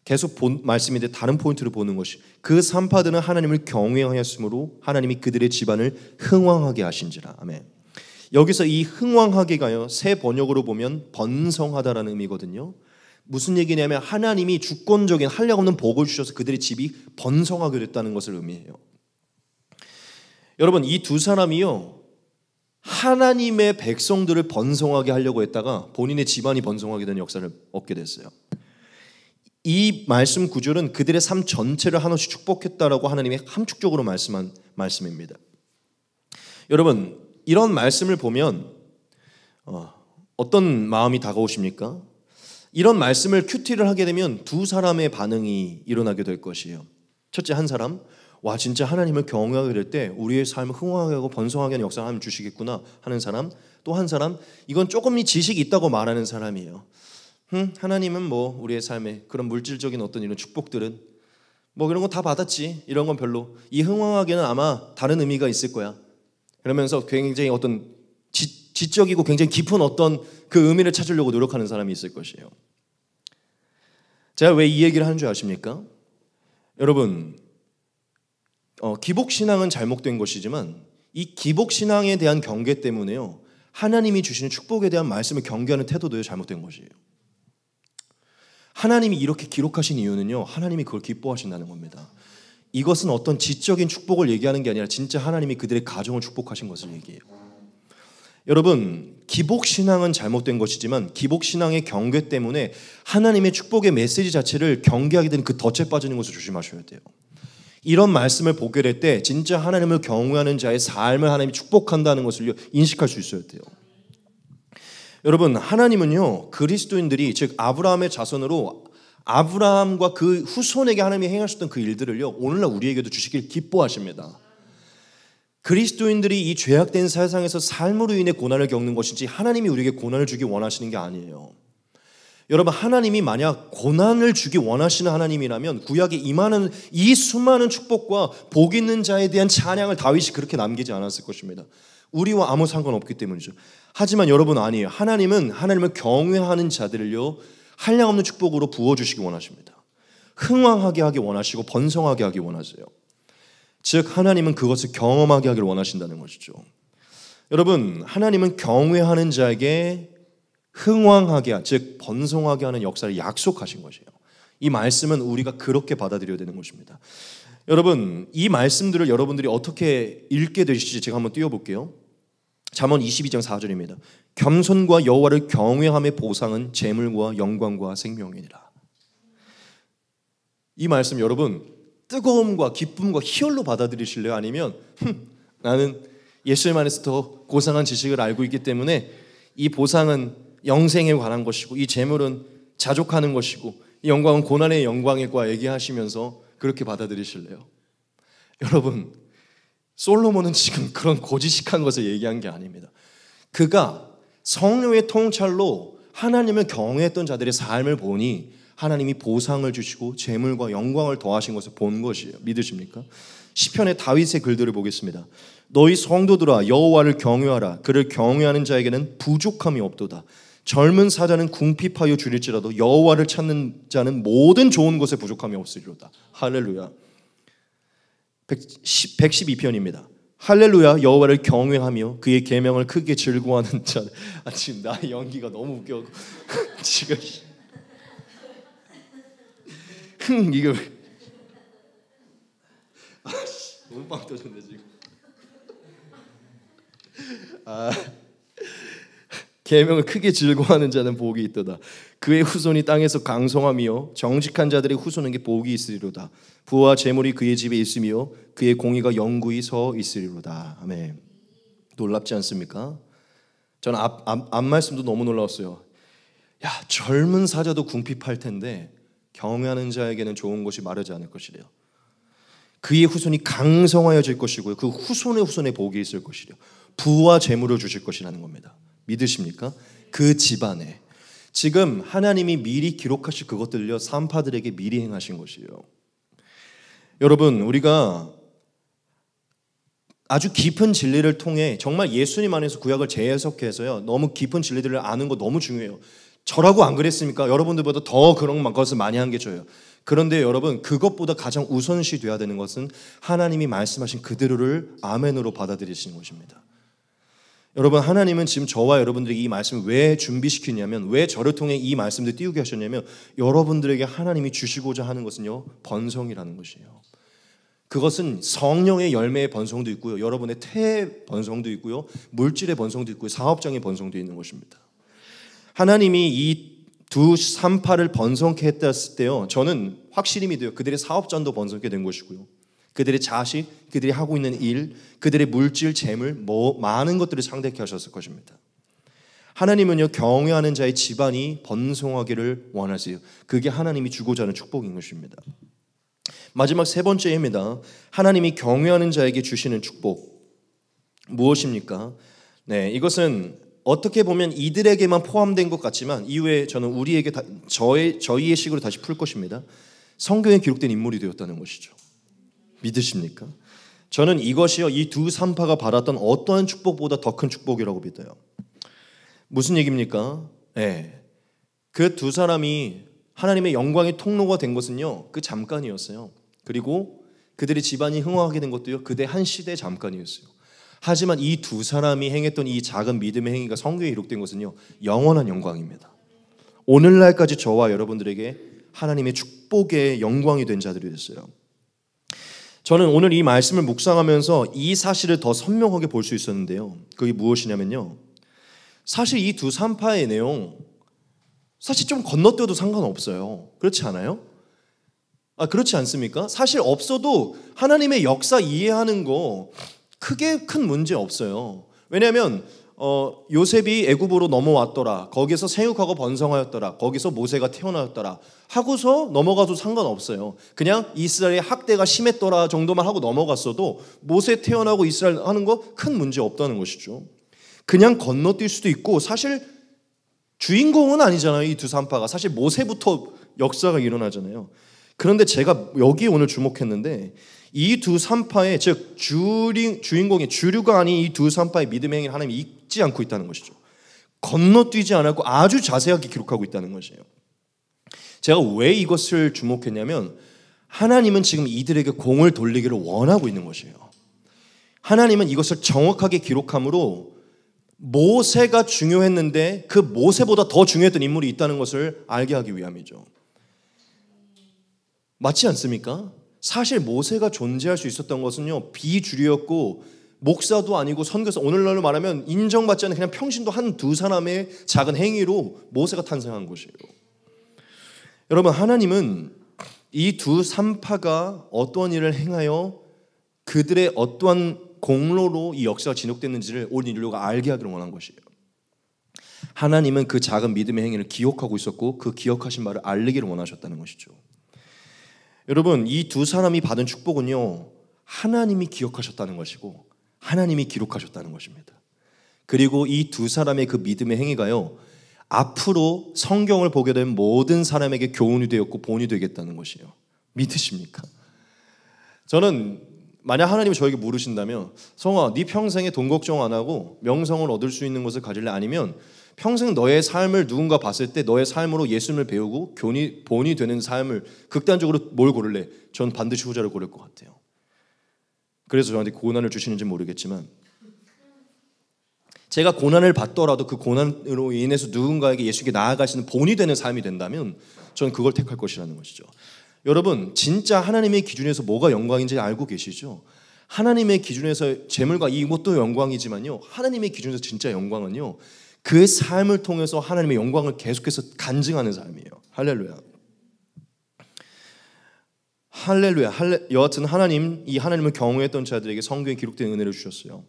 계속 말씀인데 다른 포인트를 보는 것이, 그 산파들은 하나님을 경외하였으므로 하나님이 그들의 집안을 흥왕하게 하신지라. 아멘. 여기서 이 흥왕하게가요, 새 번역으로 보면 번성하다라는 의미거든요. 무슨 얘기냐면 하나님이 주권적인 한량없는 복을 주셔서 그들의 집이 번성하게 됐다는 것을 의미해요. 여러분, 이 두 사람이요, 하나님의 백성들을 번성하게 하려고 했다가 본인의 집안이 번성하게 되는 역사를 얻게 됐어요. 이 말씀 구절은 그들의 삶 전체를 한없이 축복했다라고 하나님이 함축적으로 말씀한 말씀입니다. 여러분, 이런 말씀을 보면 어떤 마음이 다가오십니까? 이런 말씀을 큐티를 하게 되면 두 사람의 반응이 일어나게 될 것이에요. 첫째, 한 사람, 와, 진짜 하나님을 경외하게 될 때 우리의 삶을 흥황하게 하고 번성하게 하는 역사를 하나님 주시겠구나 하는 사람, 또 한 사람, 이건 조금 지식이 있다고 말하는 사람이에요. 하나님은 뭐 우리의 삶에 그런 물질적인 어떤 이런 축복들은 뭐 이런 거 다 받았지, 이런 건 별로, 이 흥황하게는 아마 다른 의미가 있을 거야, 그러면서 굉장히 어떤 지적이고 굉장히 깊은 어떤 그 의미를 찾으려고 노력하는 사람이 있을 것이에요. 제가 왜 이 얘기를 하는 줄 아십니까? 여러분, 기복신앙은 잘못된 것이지만 이 기복신앙에 대한 경계 때문에요, 하나님이 주시는 축복에 대한 말씀을 경계하는 태도도 잘못된 것이에요. 하나님이 이렇게 기록하신 이유는요, 하나님이 그걸 기뻐하신다는 겁니다. 이것은 어떤 지적인 축복을 얘기하는 게 아니라 진짜 하나님이 그들의 가정을 축복하신 것을 얘기해요. 여러분, 기복신앙은 잘못된 것이지만 기복신앙의 경계 때문에 하나님의 축복의 메시지 자체를 경계하게 되는 그 덫에 빠지는 것을 조심하셔야 돼요. 이런 말씀을 보게 될 때 진짜 하나님을 경외하는 자의 삶을 하나님이 축복한다는 것을 인식할 수 있어야 돼요. 여러분, 하나님은요, 그리스도인들이, 즉 아브라함의 자손으로 아브라함과 그 후손에게 하나님이 행하셨던 그 일들을요, 오늘날 우리에게도 주시길 기뻐하십니다. 그리스도인들이 이 죄악된 세상에서 삶으로 인해 고난을 겪는 것이지 하나님이 우리에게 고난을 주기 원하시는 게 아니에요. 여러분, 하나님이 만약 고난을 주기 원하시는 하나님이라면 구약에 임하는 이 수많은 축복과 복 있는 자에 대한 찬양을 다윗이 그렇게 남기지 않았을 것입니다. 우리와 아무 상관없기 때문이죠. 하지만 여러분, 아니에요. 하나님은 하나님을 경외하는 자들을요, 한량없는 축복으로 부어주시기 원하십니다. 흥왕하게 하기 원하시고 번성하게 하기 원하세요. 즉 하나님은 그것을 경험하게 하기를 원하신다는 것이죠. 여러분, 하나님은 경외하는 자에게 흥왕하게, 즉 번성하게 하는 역사를 약속하신 것이에요. 이 말씀은 우리가 그렇게 받아들여야 되는 것입니다. 여러분, 이 말씀들을 여러분들이 어떻게 읽게 되실지 제가 한번 띄워볼게요. 잠언 22장 4절입니다. 겸손과 여호와를 경외함의 보상은 재물과 영광과 생명이니라. 이 말씀 여러분 뜨거움과 기쁨과 희열로 받아들이실래요? 아니면 나는 예수님 안에서 더 고상한 지식을 알고 있기 때문에 이 보상은 영생에 관한 것이고 이 재물은 자족하는 것이고 이 영광은 고난의 영광과 얘기하시면서 그렇게 받아들이실래요? 여러분, 솔로몬은 지금 그런 고지식한 것을 얘기한 게 아닙니다. 그가 성령의 통찰로 하나님을 경외했던 자들의 삶을 보니 하나님이 보상을 주시고 재물과 영광을 더하신 것을 본 것이에요. 믿으십니까? 시편의 다윗의 글들을 보겠습니다. 너희 성도들아 여호와를 경외하라. 그를 경외하는 자에게는 부족함이 없도다. 젊은 사자는 궁핍하여 줄일지라도 여호와를 찾는 자는 모든 좋은 것에 부족함이 없으리로다. 할렐루야. 112편입니다. 할렐루야. 여호와를 경외하며 그의 계명을 크게 즐거워하는 자. 지금 나의 연기가 너무 웃겨. 지금 이거 너무 빵 터졌네 지금. 계명을 크게 즐거워하는 자는 복이 있도다. 그의 후손이 땅에서 강성하며 정직한 자들의 후손에게 복이 있으리로다. 부와 재물이 그의 집에 있으며 그의 공의가 영구히 서 있으리로다. 아멘. 놀랍지 않습니까? 저는 앞 말씀도 너무 놀라웠어요. 야, 젊은 사자도 궁핍할 텐데 경외하는 자에게는 좋은 것이 마르지 않을 것이래요. 그의 후손이 강성하여질 것이고요. 그 후손의 후손에 복이 있을 것이래요. 부와 재물을 주실 것이라는 겁니다. 믿으십니까? 그 집안에 지금 하나님이 미리 기록하실 그것들을요 산파들에게 미리 행하신 것이에요. 여러분, 우리가 아주 깊은 진리를 통해 정말 예수님 안에서 구약을 재해석해서요 너무 깊은 진리들을 아는 거 너무 중요해요. 저라고 안 그랬습니까? 여러분들보다 더 그런 것을 많이 한 게 저예요. 그런데 여러분, 그것보다 가장 우선시 돼야 되는 것은 하나님이 말씀하신 그대로를 아멘으로 받아들이시는 것입니다. 여러분, 하나님은 지금 저와 여러분들에게 이 말씀을 왜 준비시키냐면, 왜 저를 통해 이 말씀을 띄우게 하셨냐면, 여러분들에게 하나님이 주시고자 하는 것은요 번성이라는 것이에요. 그것은 성령의 열매의 번성도 있고요, 여러분의 태의 번성도 있고요, 물질의 번성도 있고요, 사업장의 번성도 있는 것입니다. 하나님이 이 두 산파를 번성케 했을 때요, 저는 확실히 믿어요. 그들의 사업장도 번성케 된 것이고요, 그들의 자식, 그들이 하고 있는 일, 그들의 물질, 재물, 많은 것들을 창대케 하셨을 것입니다. 하나님은요 경외하는 자의 집안이 번성하기를 원하세요. 그게 하나님이 주고자 하는 축복인 것입니다. 마지막 세 번째입니다. 하나님이 경외하는 자에게 주시는 축복 무엇입니까? 네, 이것은 어떻게 보면 이들에게만 포함된 것 같지만 이후에 저는 우리에게 저희의 식으로 다시 풀 것입니다. 성경에 기록된 인물이 되었다는 것이죠. 믿으십니까? 저는 이것이요 이 두 산파가 받았던 어떠한 축복보다 더 큰 축복이라고 믿어요. 무슨 얘기입니까? 네. 그 두 사람이 하나님의 영광의 통로가 된 것은요 그 잠깐이었어요. 그리고 그들의 집안이 흥황하게 된 것도요 그대 한 시대 잠깐이었어요. 하지만 이 두 사람이 행했던 이 작은 믿음의 행위가 성경에 기록된 것은요 영원한 영광입니다. 오늘날까지 저와 여러분들에게 하나님의 축복의 영광이 된 자들이 됐어요. 저는 오늘 이 말씀을 묵상하면서 이 사실을 더 선명하게 볼 수 있었는데요, 그게 무엇이냐면요, 사실 이 두 산파의 내용 사실 좀 건너뛰어도 상관없어요. 그렇지 않아요? 그렇지 않습니까? 사실 없어도 하나님의 역사 이해하는 거 크게 큰 문제 없어요. 왜냐하면 요셉이 애굽으로 넘어왔더라, 거기서 생육하고 번성하였더라, 거기서 모세가 태어나였더라 하고서 넘어가도 상관없어요. 그냥 이스라엘의 학대가 심했더라 정도만 하고 넘어갔어도 모세 태어나고 이스라엘 하는 거 큰 문제 없다는 것이죠. 그냥 건너뛸 수도 있고, 사실 주인공은 아니잖아요. 이 두 산파가 사실 모세부터 역사가 일어나잖아요. 그런데 제가 여기 오늘 주목했는데 이 두 산파의 즉 주인공의 주류가 아닌 이 두 산파의 믿음의 행위를 하나님이 잊지 않고 있다는 것이죠. 건너뛰지 않았고 아주 자세하게 기록하고 있다는 것이에요. 제가 왜 이것을 주목했냐면 하나님은 지금 이들에게 공을 돌리기를 원하고 있는 것이에요. 하나님은 이것을 정확하게 기록함으로 모세가 중요했는데 그 모세보다 더 중요했던 인물이 있다는 것을 알게 하기 위함이죠. 맞지 않습니까? 사실 모세가 존재할 수 있었던 것은요, 비주류였고 목사도 아니고 선교사, 오늘날로 말하면 인정받지 않는 그냥 평신도 한두 사람의 작은 행위로 모세가 탄생한 것이에요. 여러분, 하나님은 이 두 산파가 어떠한 일을 행하여 그들의 어떠한 공로로 이 역사가 진행됐는지를 온 인류가 알게 하기를 원한 것이에요. 하나님은 그 작은 믿음의 행위를 기억하고 있었고 그 기억하신 바를 알리기를 원하셨다는 것이죠. 여러분, 이 두 사람이 받은 축복은요, 하나님이 기억하셨다는 것이고 하나님이 기록하셨다는 것입니다. 그리고 이 두 사람의 그 믿음의 행위가요, 앞으로 성경을 보게 된 모든 사람에게 교훈이 되었고 본이 되겠다는 것이에요. 믿으십니까? 저는 만약 하나님이 저에게 물으신다면, 성아, 네 평생에 돈 걱정 안 하고 명성을 얻을 수 있는 것을 가질래? 아니면 평생 너의 삶을 누군가 봤을 때 너의 삶으로 예수님을 배우고 본이 되는 삶을 극단적으로 뭘 고를래? 전 반드시 후자를 고를 것 같아요. 그래서 저한테 고난을 주시는지 모르겠지만, 제가 고난을 받더라도 그 고난으로 인해서 누군가에게 예수께 나아가시는 본이 되는 삶이 된다면 저는 그걸 택할 것이라는 것이죠. 여러분, 진짜 하나님의 기준에서 뭐가 영광인지 알고 계시죠? 하나님의 기준에서 재물과 이것도 영광이지만요, 하나님의 기준에서 진짜 영광은요, 그 삶을 통해서 하나님의 영광을 계속해서 간증하는 삶이에요. 할렐루야. 할렐루야. 여하튼 이 하나님을 경외했던 자들에게 성경에 기록된 은혜를 주셨어요.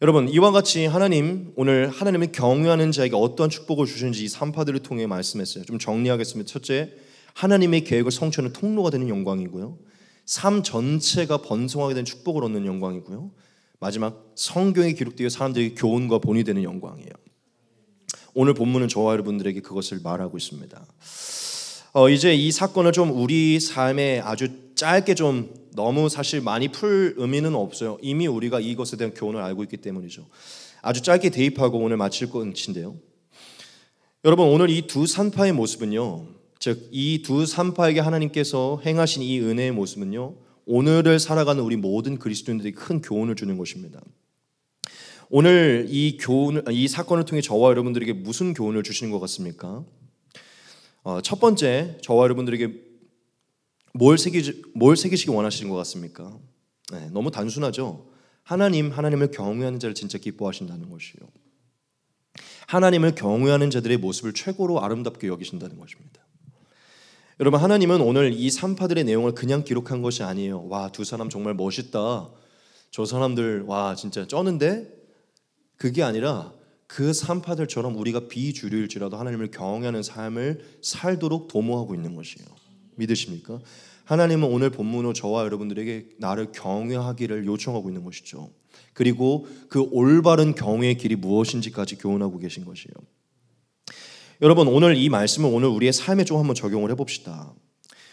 여러분, 이와 같이 하나님, 오늘 하나님을 경외하는 자에게 어떠한 축복을 주시는지 이 산파들을 통해 말씀했어요. 좀 정리하겠습니다. 첫째, 하나님의 계획을 성취하는 통로가 되는 영광이고요, 삶 전체가 번성하게 된 축복을 얻는 영광이고요, 마지막 성경에 기록되어 사람들에게 교훈과 본이 되는 영광이에요. 오늘 본문은 저와 여러분들에게 그것을 말하고 있습니다. 이제 이 사건을 좀 우리 삶에 아주 짧게 좀, 너무 사실 많이 풀 의미는 없어요. 이미 우리가 이것에 대한 교훈을 알고 있기 때문이죠. 아주 짧게 대입하고 오늘 마칠 것인데요, 여러분, 오늘 이 두 산파의 모습은요, 즉 이 두 산파에게 하나님께서 행하신 이 은혜의 모습은요, 오늘을 살아가는 우리 모든 그리스도인들에게 큰 교훈을 주는 것입니다. 오늘 이 사건을 통해 저와 여러분들에게 무슨 교훈을 주시는 것 같습니까? 첫 번째, 저와 여러분들에게 뭘 새기시기 원하시는 것 같습니까? 네, 너무 단순하죠. 하나님을 경외하는 자를 진짜 기뻐하신다는 것이요, 하나님을 경외하는 자들의 모습을 최고로 아름답게 여기신다는 것입니다. 여러분, 하나님은 오늘 이 산파들의 내용을 그냥 기록한 것이 아니에요. 와, 두 사람 정말 멋있다, 저 사람들 와 진짜 쩌는데, 그게 아니라 그 산파들처럼 우리가 비주류일지라도 하나님을 경외하는 삶을 살도록 도모하고 있는 것이에요. 믿으십니까? 하나님은 오늘 본문으로 저와 여러분들에게 나를 경외하기를 요청하고 있는 것이죠. 그리고 그 올바른 경외의 길이 무엇인지까지 교훈하고 계신 것이에요. 여러분, 오늘 이 말씀을 오늘 우리의 삶에 좀 한번 적용을 해봅시다.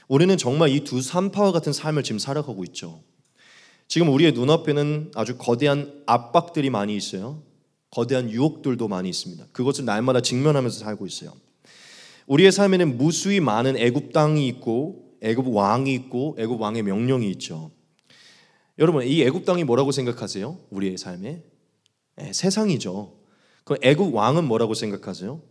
우리는 정말 이 두 산파와 같은 삶을 지금 살아가고 있죠. 지금 우리의 눈앞에는 아주 거대한 압박들이 많이 있어요. 거대한 유혹들도 많이 있습니다. 그것을 날마다 직면하면서 살고 있어요. 우리의 삶에는 무수히 많은 애굽 땅이 있고 애굽 왕이 있고 애굽 왕의 명령이 있죠. 여러분, 이 애굽 땅이 뭐라고 생각하세요? 우리의 삶에? 네, 세상이죠. 그 애굽 왕은 뭐라고 생각하세요?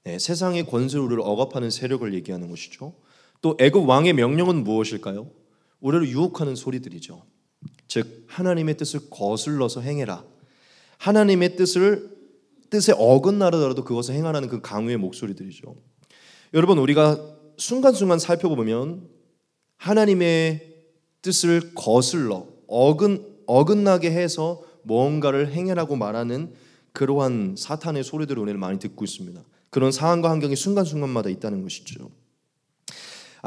네, 세상의 권세를 억압하는 세력을 얘기하는 것이죠. 또 애굽 왕의 명령은 무엇일까요? 우리를 유혹하는 소리들이죠. 즉, 하나님의 뜻을 거슬러서 행해라. 하나님의 뜻에 어긋나더라도 그것을 행하라는 그 강요의 목소리들이죠. 여러분, 우리가 순간순간 살펴보면 하나님의 뜻을 거슬러 어긋나게 해서 뭔가를 행해라고 말하는 그러한 사탄의 소리들을 오늘 많이 듣고 있습니다. 그런 상황과 환경이 순간순간마다 있다는 것이죠.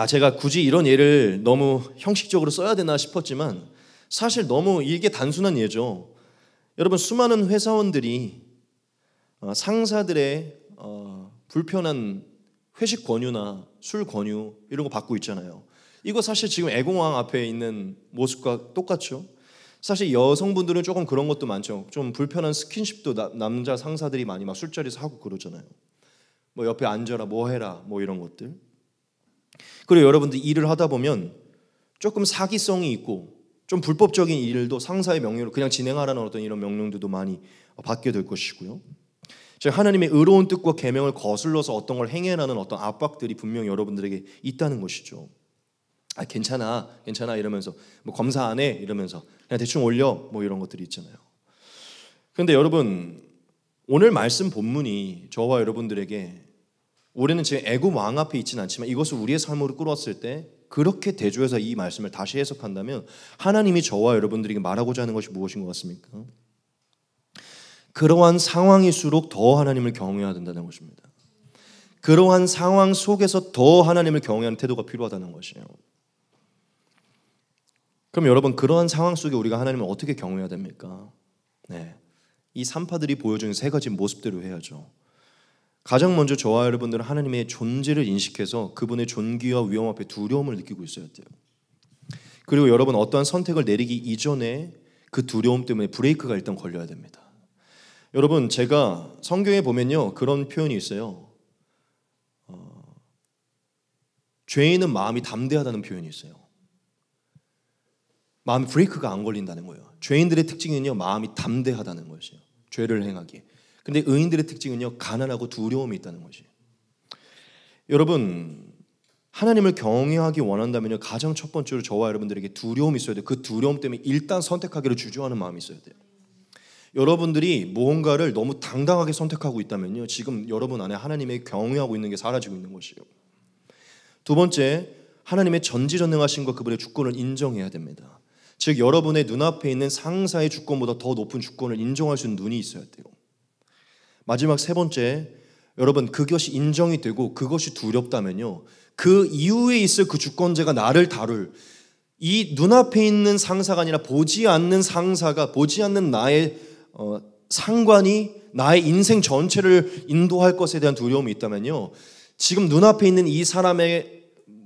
제가 굳이 이런 예를 너무 형식적으로 써야 되나 싶었지만 사실 너무 이게 단순한 예죠. 여러분, 수많은 회사원들이 상사들의 불편한 회식 권유나 술 권유 이런 거 받고 있잖아요. 이거 사실 지금 애공왕 앞에 있는 모습과 똑같죠. 사실 여성분들은 조금 그런 것도 많죠. 좀 불편한 스킨십도 남자 상사들이 많이 막 술자리에서 하고 그러잖아요. 뭐 옆에 앉아라, 뭐 해라, 뭐 이런 것들. 그리고 여러분들 일을 하다 보면 조금 사기성이 있고 좀 불법적인 일도 상사의 명령으로 그냥 진행하라는 어떤 이런 명령들도 많이 받게 될 것이고요. 하나님의 의로운 뜻과 계명을 거슬러서 어떤 걸 행해라는 어떤 압박들이 분명히 여러분들에게 있다는 것이죠. 괜찮아 이러면서 뭐 검사 안 해 이러면서 그냥 대충 올려 뭐 이런 것들이 있잖아요. 그런데 여러분, 오늘 말씀 본문이 저와 여러분들에게 우리는 지금 애굽 왕 앞에 있지는 않지만 이것을 우리의 삶으로 끌어왔을 때 그렇게 대조해서 이 말씀을 다시 해석한다면 하나님이 저와 여러분들에게 말하고자 하는 것이 무엇인 것 같습니까? 그러한 상황일수록 더 하나님을 경외해야 된다는 것입니다. 그러한 상황 속에서 더 하나님을 경외하는 태도가 필요하다는 것이에요. 그럼 여러분, 그러한 상황 속에 우리가 하나님을 어떻게 경외해야 됩니까? 이 산파들이 보여주는 세 가지 모습대로 해야죠. 가장 먼저 저와 여러분들은 하나님의 존재를 인식해서 그분의 존귀와 위엄 앞에 두려움을 느끼고 있어야 돼요. 그리고 여러분, 어떠한 선택을 내리기 이전에 그 두려움 때문에 브레이크가 일단 걸려야 됩니다. 여러분, 제가 성경에 보면요 그런 표현이 있어요. 죄인은 마음이 담대하다는 표현이 있어요. 마음이 브레이크가 안 걸린다는 거예요. 죄인들의 특징은요 마음이 담대하다는 것이에요. 죄를 행하기에. 근데 의인들의 특징은요 가난하고 두려움이 있다는 것이에요. 여러분, 하나님을 경외하기 원한다면요 가장 첫 번째로 저와 여러분들에게 두려움이 있어야 돼요. 그 두려움 때문에 일단 선택하기를 주저하는 마음이 있어야 돼요. 여러분들이 무언가를 너무 당당하게 선택하고 있다면요 지금 여러분 안에 하나님의 경외하고 있는 게 사라지고 있는 것이에요. 두 번째, 하나님의 전지전능하신 것, 그분의 주권을 인정해야 됩니다. 즉 여러분의 눈앞에 있는 상사의 주권보다 더 높은 주권을 인정할 수 있는 눈이 있어야 돼요. 마지막 세 번째, 여러분 그것이 인정이 되고 그것이 두렵다면요 그 이후에 있을 그 주권자가 나를 다룰 이 눈앞에 있는 상사가 아니라 보지 않는 상사가, 보지 않는 나의 상관이 나의 인생 전체를 인도할 것에 대한 두려움이 있다면요 지금 눈앞에 있는 이 사람의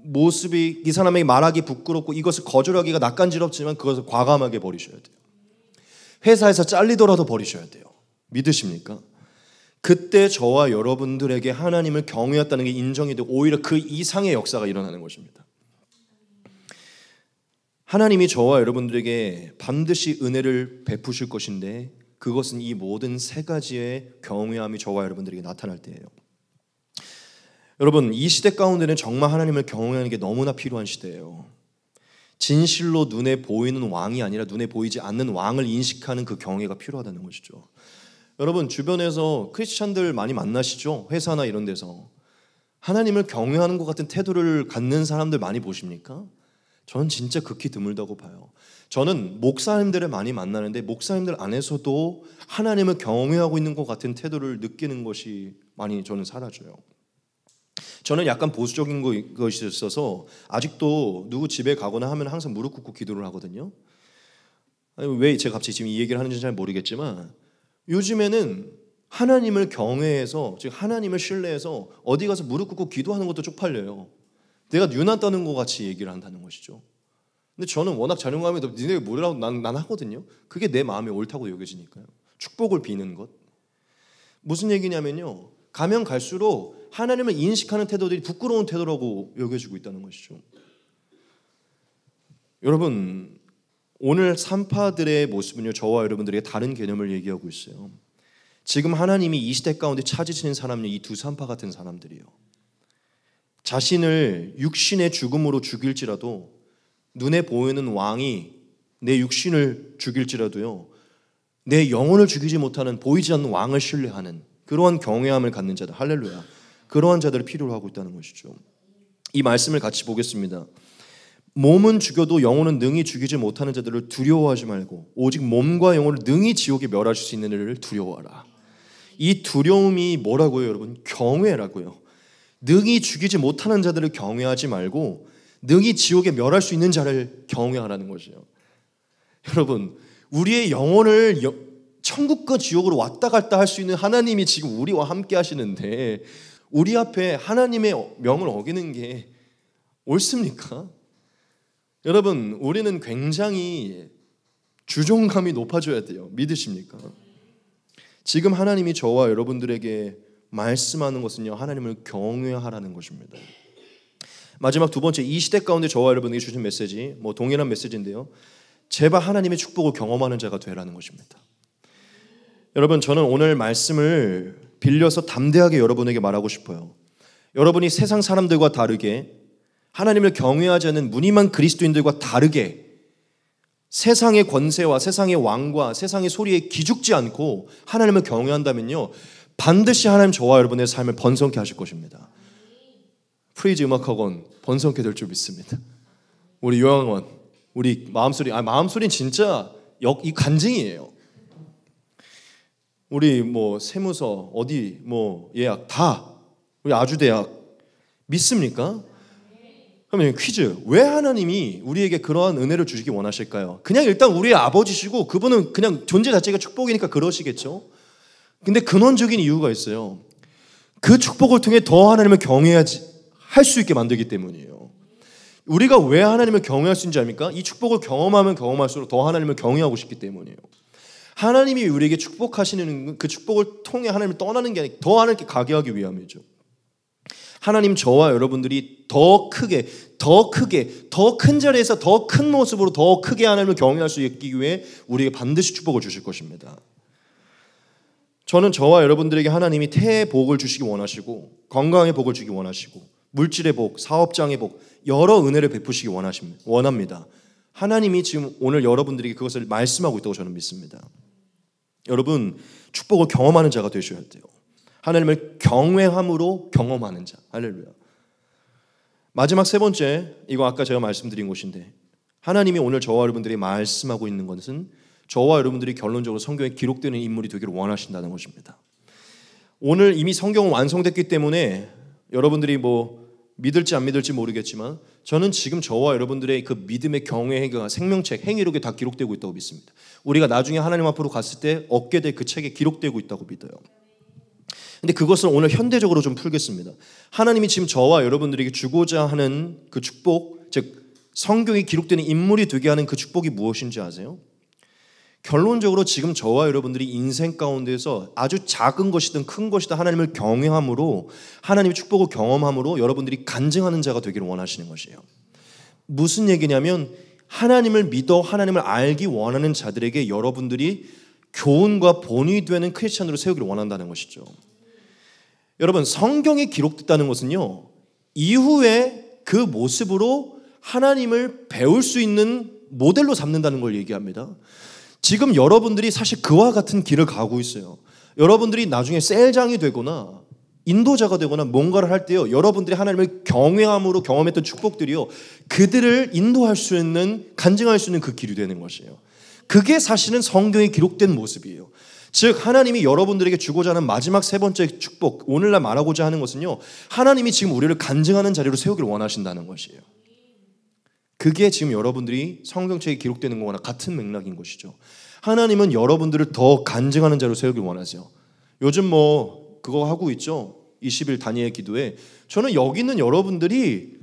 모습이 이 사람에게 말하기 부끄럽고 이것을 거절하기가 낯간지럽지만 그것을 과감하게 버리셔야 돼요. 회사에서 잘리더라도 버리셔야 돼요. 믿으십니까? 그때 저와 여러분들에게 하나님을 경외했다는 게 인정이 되고 오히려 그 이상의 역사가 일어나는 것입니다. 하나님이 저와 여러분들에게 반드시 은혜를 베푸실 것인데 그것은 이 모든 세 가지의 경외함이 저와 여러분들에게 나타날 때예요. 여러분, 이 시대 가운데는 정말 하나님을 경외하는 게 너무나 필요한 시대예요. 진실로 눈에 보이는 왕이 아니라 눈에 보이지 않는 왕을 인식하는 그 경외가 필요하다는 것이죠. 여러분, 주변에서 크리스찬들 많이 만나시죠? 회사나 이런 데서 하나님을 경외하는 것 같은 태도를 갖는 사람들 많이 보십니까? 저는 진짜 극히 드물다고 봐요. 저는 목사님들을 많이 만나는데 목사님들 안에서도 하나님을 경외하고 있는 것 같은 태도를 느끼는 것이 많이 저는 사라져요. 저는 약간 보수적인 것이 있어서 아직도 누구 집에 가거나 하면 항상 무릎 꿇고 기도를 하거든요. 왜 제가 갑자기 지금 이 얘기를 하는지 잘 모르겠지만 요즘에는 하나님을 경외해서, 즉 하나님을 신뢰해서 어디 가서 무릎 꿇고 기도하는 것도 쪽팔려요. 내가 유난 떠는 것 같이 얘기를 한다는 것이죠. 근데 저는 워낙 자존감이 높고 니네 뭐라고 난 하거든요. 그게 내 마음에 옳다고 여겨지니까요. 축복을 비는 것. 무슨 얘기냐면요, 가면 갈수록 하나님을 인식하는 태도들이 부끄러운 태도라고 여겨지고 있다는 것이죠. 여러분, 오늘 산파들의 모습은요 저와 여러분들에게 다른 개념을 얘기하고 있어요. 지금 하나님이 이 시대 가운데 찾으시는 사람은 이 두 산파 같은 사람들이에요. 자신을 육신의 죽음으로 죽일지라도 눈에 보이는 왕이 내 육신을 죽일지라도요 내 영혼을 죽이지 못하는 보이지 않는 왕을 신뢰하는 그러한 경외함을 갖는 자들, 할렐루야, 그러한 자들을 필요로 하고 있다는 것이죠. 이 말씀을 같이 보겠습니다. 몸은 죽여도 영혼은 능히 죽이지 못하는 자들을 두려워하지 말고 오직 몸과 영혼을 능히 지옥에 멸할 수 있는 이를 두려워하라. 이 두려움이 뭐라고요, 여러분? 경외라고요. 능히 죽이지 못하는 자들을 경외하지 말고 능히 지옥에 멸할 수 있는 자를 경외하라는 것이에요. 여러분, 우리의 영혼을 천국과 지옥으로 왔다 갔다 할 수 있는 하나님이 지금 우리와 함께 하시는데 우리 앞에 하나님의 명을 어기는 게 옳습니까? 여러분, 우리는 굉장히 주종감이 높아져야 돼요. 믿으십니까? 지금 하나님이 저와 여러분들에게 말씀하는 것은요 하나님을 경외하라는 것입니다. 마지막 두 번째, 이 시대 가운데 저와 여러분에게 주신 메시지, 동일한 메시지인데요. 제발 하나님의 축복을 경험하는 자가 되라는 것입니다. 여러분, 저는 오늘 말씀을 빌려서 담대하게 여러분에게 말하고 싶어요. 여러분이 세상 사람들과 다르게, 하나님을 경외하지 않는 무늬만 그리스도인들과 다르게 세상의 권세와 세상의 왕과 세상의 소리에 기죽지 않고 하나님을 경외한다면요, 반드시 하나님 저와 여러분의 삶을 번성케 하실 것입니다. 프레이즈 음악학원 번성케 될 줄 믿습니다. 우리 요양원, 우리 마음소리는 진짜 이 간증이에요. 우리 세무서, 어디 예약 다, 우리 아주대학 믿습니까? 그러면 퀴즈, 왜 하나님이 우리에게 그러한 은혜를 주시기 원하실까요? 그냥 일단 우리의 아버지시고 그분은 그냥 존재 자체가 축복이니까 그러시겠죠. 근데 근원적인 이유가 있어요. 그 축복을 통해 더 하나님을 경외하지 할 수 있게 만들기 때문이에요. 우리가 왜 하나님을 경외할 수 있는지 압니까? 이 축복을 경험하면 경험할수록 더 하나님을 경외하고 싶기 때문이에요. 하나님이 우리에게 축복하시는 그 축복을 통해 하나님을 떠나는 게 아니라 더 하나님께 가게 하기 위함이죠. 하나님 저와 여러분들이 더 크게, 더 큰 자리에서 더 큰 모습으로 더 크게 하나님을 경외할 수 있기 위해 우리에게 반드시 축복을 주실 것입니다. 저는 저와 여러분들에게 하나님이 태의 복을 주시기 원하시고, 건강의 복을 주기 원하시고, 물질의 복, 사업장의 복, 여러 은혜를 베푸시기 원합니다. 하나님이 지금 오늘 여러분들에게 그것을 말씀하고 있다고 저는 믿습니다. 여러분, 축복을 경험하는 자가 되셔야 돼요. 하나님을 경외함으로 경험하는 자. 할렐루야. 마지막 세 번째, 이거 아까 제가 말씀드린 것인데, 하나님이 오늘 저와 여러분들이 말씀하고 있는 것은 저와 여러분들이 결론적으로 성경에 기록되는 인물이 되기를 원하신다는 것입니다. 오늘 이미 성경은 완성됐기 때문에 여러분들이 믿을지 안 믿을지 모르겠지만, 저는 지금 저와 여러분들의 그 믿음의 경외 행위가 생명책, 행위록에 다 기록되고 있다고 믿습니다. 우리가 나중에 하나님 앞으로 갔을 때 얻게 될 그 책에 기록되고 있다고 믿어요. 근데 그것을 오늘 현대적으로 좀 풀겠습니다. 하나님이 지금 저와 여러분들에게 주고자 하는 그 축복, 즉 성경에 기록되는 인물이 되게 하는 그 축복이 무엇인지 아세요? 결론적으로 지금 저와 여러분들이 인생 가운데서 아주 작은 것이든 큰 것이든 하나님을 경외함으로, 하나님의 축복을 경험함으로 여러분들이 간증하는 자가 되기를 원하시는 것이에요. 무슨 얘기냐면, 하나님을 믿어 하나님을 알기 원하는 자들에게 여러분들이 교훈과 본이 되는 크리스찬으로 세우기를 원한다는 것이죠. 여러분, 성경에 기록됐다는 것은요, 이후에 그 모습으로 하나님을 배울 수 있는 모델로 삼는다는 걸 얘기합니다. 지금 여러분들이 사실 그와 같은 길을 가고 있어요. 여러분들이 나중에 셀장이 되거나 인도자가 되거나 뭔가를 할 때요, 여러분들이 하나님을 경외함으로 경험했던 축복들이요, 그들을 인도할 수 있는, 간증할 수 있는 그 길이 되는 것이에요. 그게 사실은 성경에 기록된 모습이에요. 즉 하나님이 여러분들에게 주고자 하는 마지막 세 번째 축복, 오늘날 말하고자 하는 것은요, 하나님이 지금 우리를 간증하는 자리로 세우기를 원하신다는 것이에요. 그게 지금 여러분들이 성경책에 기록되는 것과 같은 맥락인 것이죠. 하나님은 여러분들을 더 간증하는 자로 세우길 원하세요. 요즘 그거 하고 있죠. 20일 단위의 기도에. 저는 여기 있는 여러분들이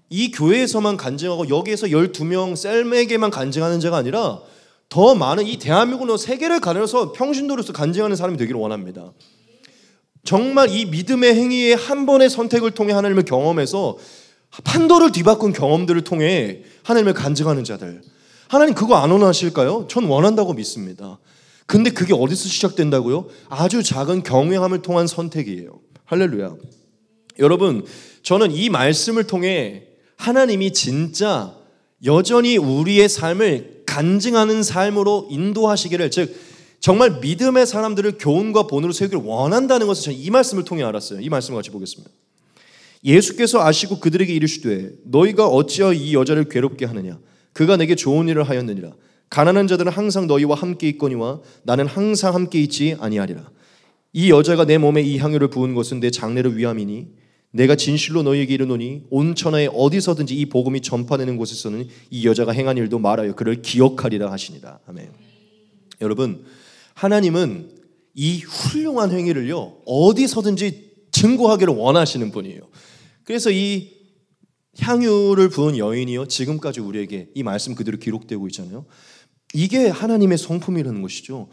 이 교회에서만 간증하고 여기에서 12명 셀맥에만 간증하는 자가 아니라 더 많은 이 대한민국으로 세계를 가려서 평신도로서 간증하는 사람이 되기를 원합니다. 정말 이 믿음의 행위의 한 번의 선택을 통해 하나님을 경험해서 판도를 뒤바꾼 경험들을 통해 하나님을 간증하는 자들, 하나님 그거 안 원하실까요? 전 원한다고 믿습니다. 근데 그게 어디서 시작된다고요? 아주 작은 경외함을 통한 선택이에요. 할렐루야. 여러분, 저는 이 말씀을 통해 하나님이 진짜 여전히 우리의 삶을 간증하는 삶으로 인도하시기를, 즉 정말 믿음의 사람들을 교훈과 본으로 세우기를 원한다는 것을 저는 이 말씀을 통해 알았어요. 이 말씀을 같이 보겠습니다. 예수께서 아시고 그들에게 이르시되 너희가 어찌하여 이 여자를 괴롭게 하느냐? 그가 내게 좋은 일을 하였느니라. 가난한 자들은 항상 너희와 함께 있거니와 나는 항상 함께 있지 아니하리라. 이 여자가 내 몸에 이 향유를 부은 것은 내 장례를 위함이니 내가 진실로 너희에게 이르노니 온 천하에 어디서든지 이 복음이 전파되는 곳에서는 이 여자가 행한 일도 말하여 그를 기억하리라 하시니라. 아멘. 여러분, 하나님은 이 훌륭한 행위를요 어디서든지 증거하기를 원하시는 분이에요. 그래서 이 향유를 부은 여인이요 지금까지 우리에게 이 말씀 그대로 기록되고 있잖아요. 이게 하나님의 성품이라는 것이죠.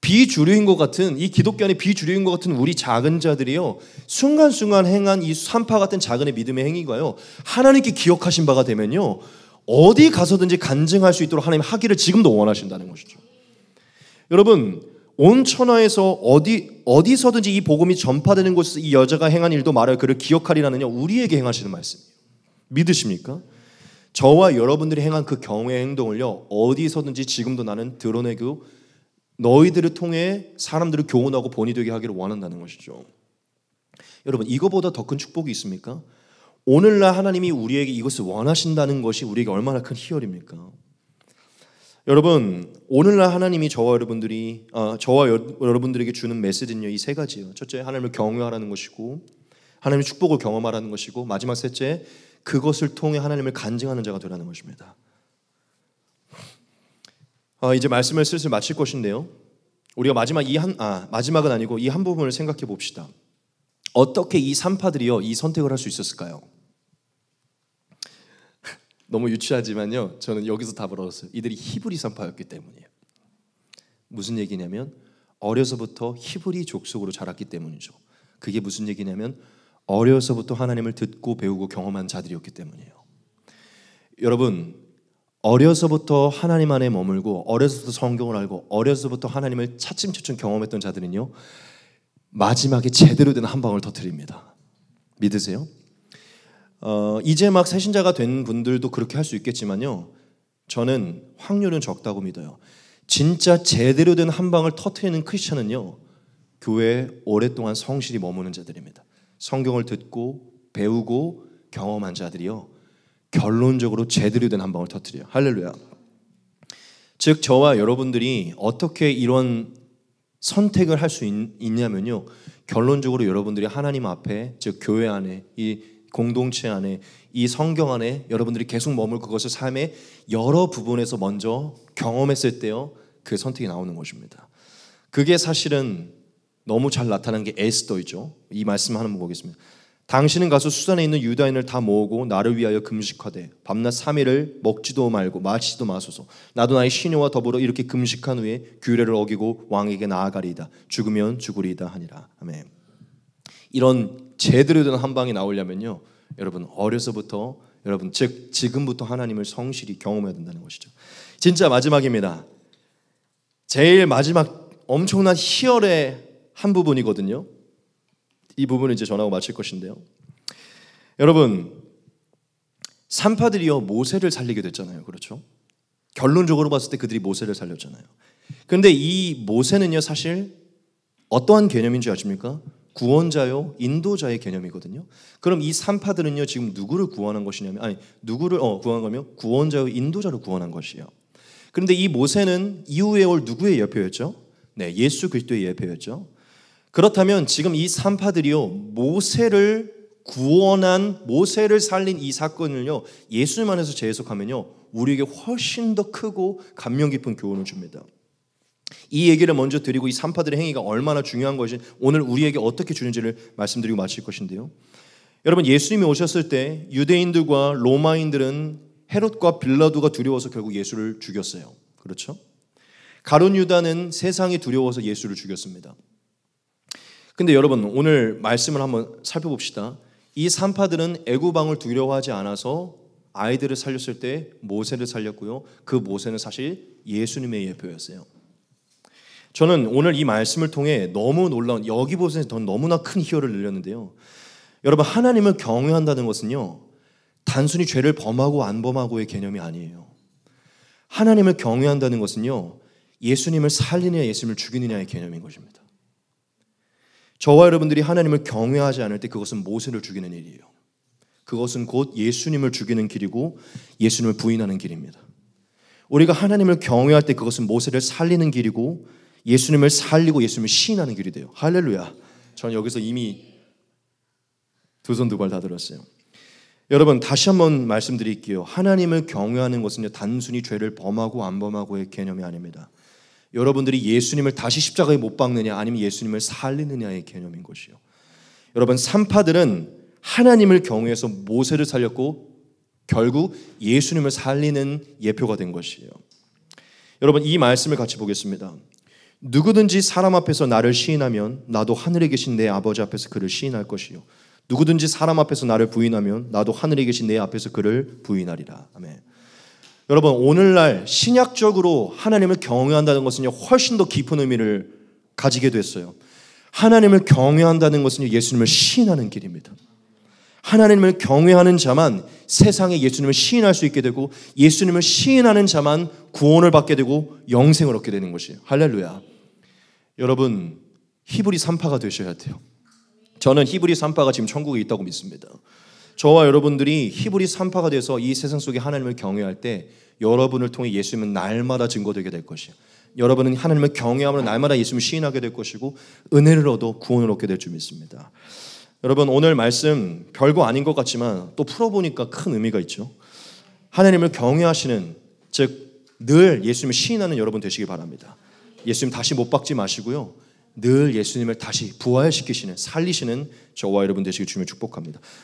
비주류인 것 같은, 이 기독교 안에 비주류인 것 같은 우리 작은 자들이요, 순간순간 행한 이 산파 같은 작은 믿음의 행위가요, 하나님께 기억하신 바가 되면요, 어디 가서든지 간증할 수 있도록 하나님 하기를 지금도 원하신다는 것이죠. 여러분, 온 천하에서 어디서든지 이 복음이 전파되는 곳에서 이 여자가 행한 일도 말하여 그를 기억하리라는요, 우리에게 행하시는 말씀이에요. 믿으십니까? 저와 여러분들이 행한 그 경외의 행동을요, 어디서든지 지금도 나는 드러내고 너희들을 통해 사람들을 교훈하고 본이 되게 하기를 원한다는 것이죠. 여러분, 이거보다 더 큰 축복이 있습니까? 오늘날 하나님이 우리에게 이것을 원하신다는 것이 우리에게 얼마나 큰 희열입니까? 여러분, 오늘날 하나님이 저와 여러분들에게 주는 메시지는요, 이 세 가지예요. 첫째, 하나님을 경외하라는 것이고, 하나님의 축복을 경험하라는 것이고, 마지막 셋째, 그것을 통해 하나님을 간증하는 자가 되라는 것입니다. 이제 말씀을 슬슬 마칠 것인데요, 우리가 마지막은 아니고 이 한 부분을 생각해 봅시다. 어떻게 이 산파들이요, 이 선택을 할 수 있었을까요? 너무 유치하지만요, 저는 여기서 답을 얻었어요. 이들이 히브리 산파였기 때문이에요. 무슨 얘기냐면 어려서부터 히브리 족속으로 자랐기 때문이죠. 그게 무슨 얘기냐면 어려서부터 하나님을 듣고 배우고 경험한 자들이었기 때문이에요. 여러분, 어려서부터 하나님 안에 머물고 어려서부터 성경을 알고 어려서부터 하나님을 차츰차츰 경험했던 자들은요, 마지막에 제대로 된 한 방울 터뜨립니다. 믿으세요? 이제 막 새신자가 된 분들도 그렇게 할 수 있겠지만요, 저는 확률은 적다고 믿어요. 진짜 제대로 된 한 방을 터뜨리는 크리스천은요, 교회에 오랫동안 성실히 머무는 자들입니다. 성경을 듣고 배우고 경험한 자들이요, 결론적으로 제대로 된 한 방을 터뜨려요. 할렐루야. 즉, 저와 여러분들이 어떻게 이런 선택을 할 수 있냐면요, 결론적으로 여러분들이 하나님 앞에, 즉 교회 안에, 이 공동체 안에, 이 성경 안에 여러분들이 계속 머물고 그것을 삶의 여러 부분에서 먼저 경험했을 때요, 그 선택이 나오는 것입니다. 그게 사실은 너무 잘 나타난 게 에스더이죠. 이 말씀 한번 보겠습니다. 당신은 가서 수산에 있는 유다인을 다 모으고 나를 위하여 금식하되 밤낮 3일을 먹지도 말고 마시지도 마소서. 나도 나의 시녀와 더불어 이렇게 금식한 후에 규례를 어기고 왕에게 나아가리이다. 죽으면 죽으리이다 하니라. 아멘. 이런 제대로 된 한 방이 나오려면요, 여러분 어려서부터, 여러분 즉 지금부터 하나님을 성실히 경험해야 된다는 것이죠. 진짜 마지막입니다. 제일 마지막 엄청난 희열의 한 부분이거든요. 이 부분을 이제 전하고 마칠 것인데요, 여러분 산파들이요, 모세를 살리게 됐잖아요. 그렇죠? 결론적으로 봤을 때 그들이 모세를 살렸잖아요. 그런데 이 모세는요, 사실 어떠한 개념인 줄 아십니까? 구원자요, 인도자의 개념이거든요. 그럼 이 산파들은요, 지금 누구를 구원한 것이냐면, 누구를 구원한 거면 구원자요, 인도자를 구원한 것이에요. 그런데 이 모세는 이후에 올 누구의 예표였죠? 네, 예수 그리스도의 예표였죠. 그렇다면 지금 이 산파들이요, 모세를 구원한, 모세를 살린 이 사건을요, 예수님 안에서 재해석하면요, 우리에게 훨씬 더 크고 감명 깊은 교훈을 줍니다. 이 얘기를 먼저 드리고 이 산파들의 행위가 얼마나 중요한 것이 오늘 우리에게 어떻게 주는지를 말씀드리고 마칠 것인데요, 여러분 예수님이 오셨을 때 유대인들과 로마인들은 헤롯과 빌라도가 두려워서 결국 예수를 죽였어요. 그렇죠? 가룟 유다는 세상이 두려워서 예수를 죽였습니다. 근데 여러분 오늘 말씀을 한번 살펴봅시다. 이 산파들은 애굽 왕을 두려워하지 않아서 아이들을 살렸을 때 모세를 살렸고요, 그 모세는 사실 예수님의 예표였어요. 저는 오늘 이 말씀을 통해 너무 놀라운, 여기 보세요, 더 너무나 큰 희열을 누렸는데요, 여러분 하나님을 경외한다는 것은요, 단순히 죄를 범하고 안 범하고의 개념이 아니에요. 하나님을 경외한다는 것은요, 예수님을 살리느냐 예수님을 죽이느냐의 개념인 것입니다. 저와 여러분들이 하나님을 경외하지 않을 때 그것은 모세를 죽이는 일이에요. 그것은 곧 예수님을 죽이는 길이고 예수님을 부인하는 길입니다. 우리가 하나님을 경외할 때 그것은 모세를 살리는 길이고 예수님을 살리고 예수님을 시인하는 길이 돼요. 할렐루야. 저는 여기서 이미 두 손 두 발 다 들었어요. 여러분 다시 한번 말씀드릴게요. 하나님을 경외하는 것은요, 단순히 죄를 범하고 안 범하고의 개념이 아닙니다. 여러분들이 예수님을 다시 십자가에 못 박느냐 아니면 예수님을 살리느냐의 개념인 것이요. 여러분 산파들은 하나님을 경외해서 모세를 살렸고 결국 예수님을 살리는 예표가 된 것이에요. 여러분 이 말씀을 같이 보겠습니다. 누구든지 사람 앞에서 나를 시인하면 나도 하늘에 계신 내 아버지 앞에서 그를 시인할 것이요 누구든지 사람 앞에서 나를 부인하면 나도 하늘에 계신 내 앞에서 그를 부인하리라. 아멘. 여러분, 오늘날 신약적으로 하나님을 경외한다는 것은 훨씬 더 깊은 의미를 가지게 됐어요. 하나님을 경외한다는 것은 예수님을 시인하는 길입니다. 하나님을 경외하는 자만 세상에 예수님을 시인할 수 있게 되고 예수님을 시인하는 자만 구원을 받게 되고 영생을 얻게 되는 것이에요. 할렐루야. 여러분, 히브리 3파가 되셔야 돼요. 저는 히브리 3파가 지금 천국에 있다고 믿습니다. 저와 여러분들이 히브리 3파가 돼서 이 세상 속에 하나님을 경외할 때 여러분을 통해 예수님은 날마다 증거되게 될 것이에요. 여러분은 하나님을 경외함으로 날마다 예수님을 시인하게 될 것이고 은혜를 얻어 구원을 얻게 될 줄 믿습니다. 여러분, 오늘 말씀 별거 아닌 것 같지만 또 풀어보니까 큰 의미가 있죠. 하나님을 경외하시는, 즉 늘 예수님을 시인하는 여러분 되시기 바랍니다. 예수님 다시 못 박지 마시고요, 늘 예수님을 다시 부활시키시는, 살리시는 저와 여러분 되시길 주님을 축복합니다.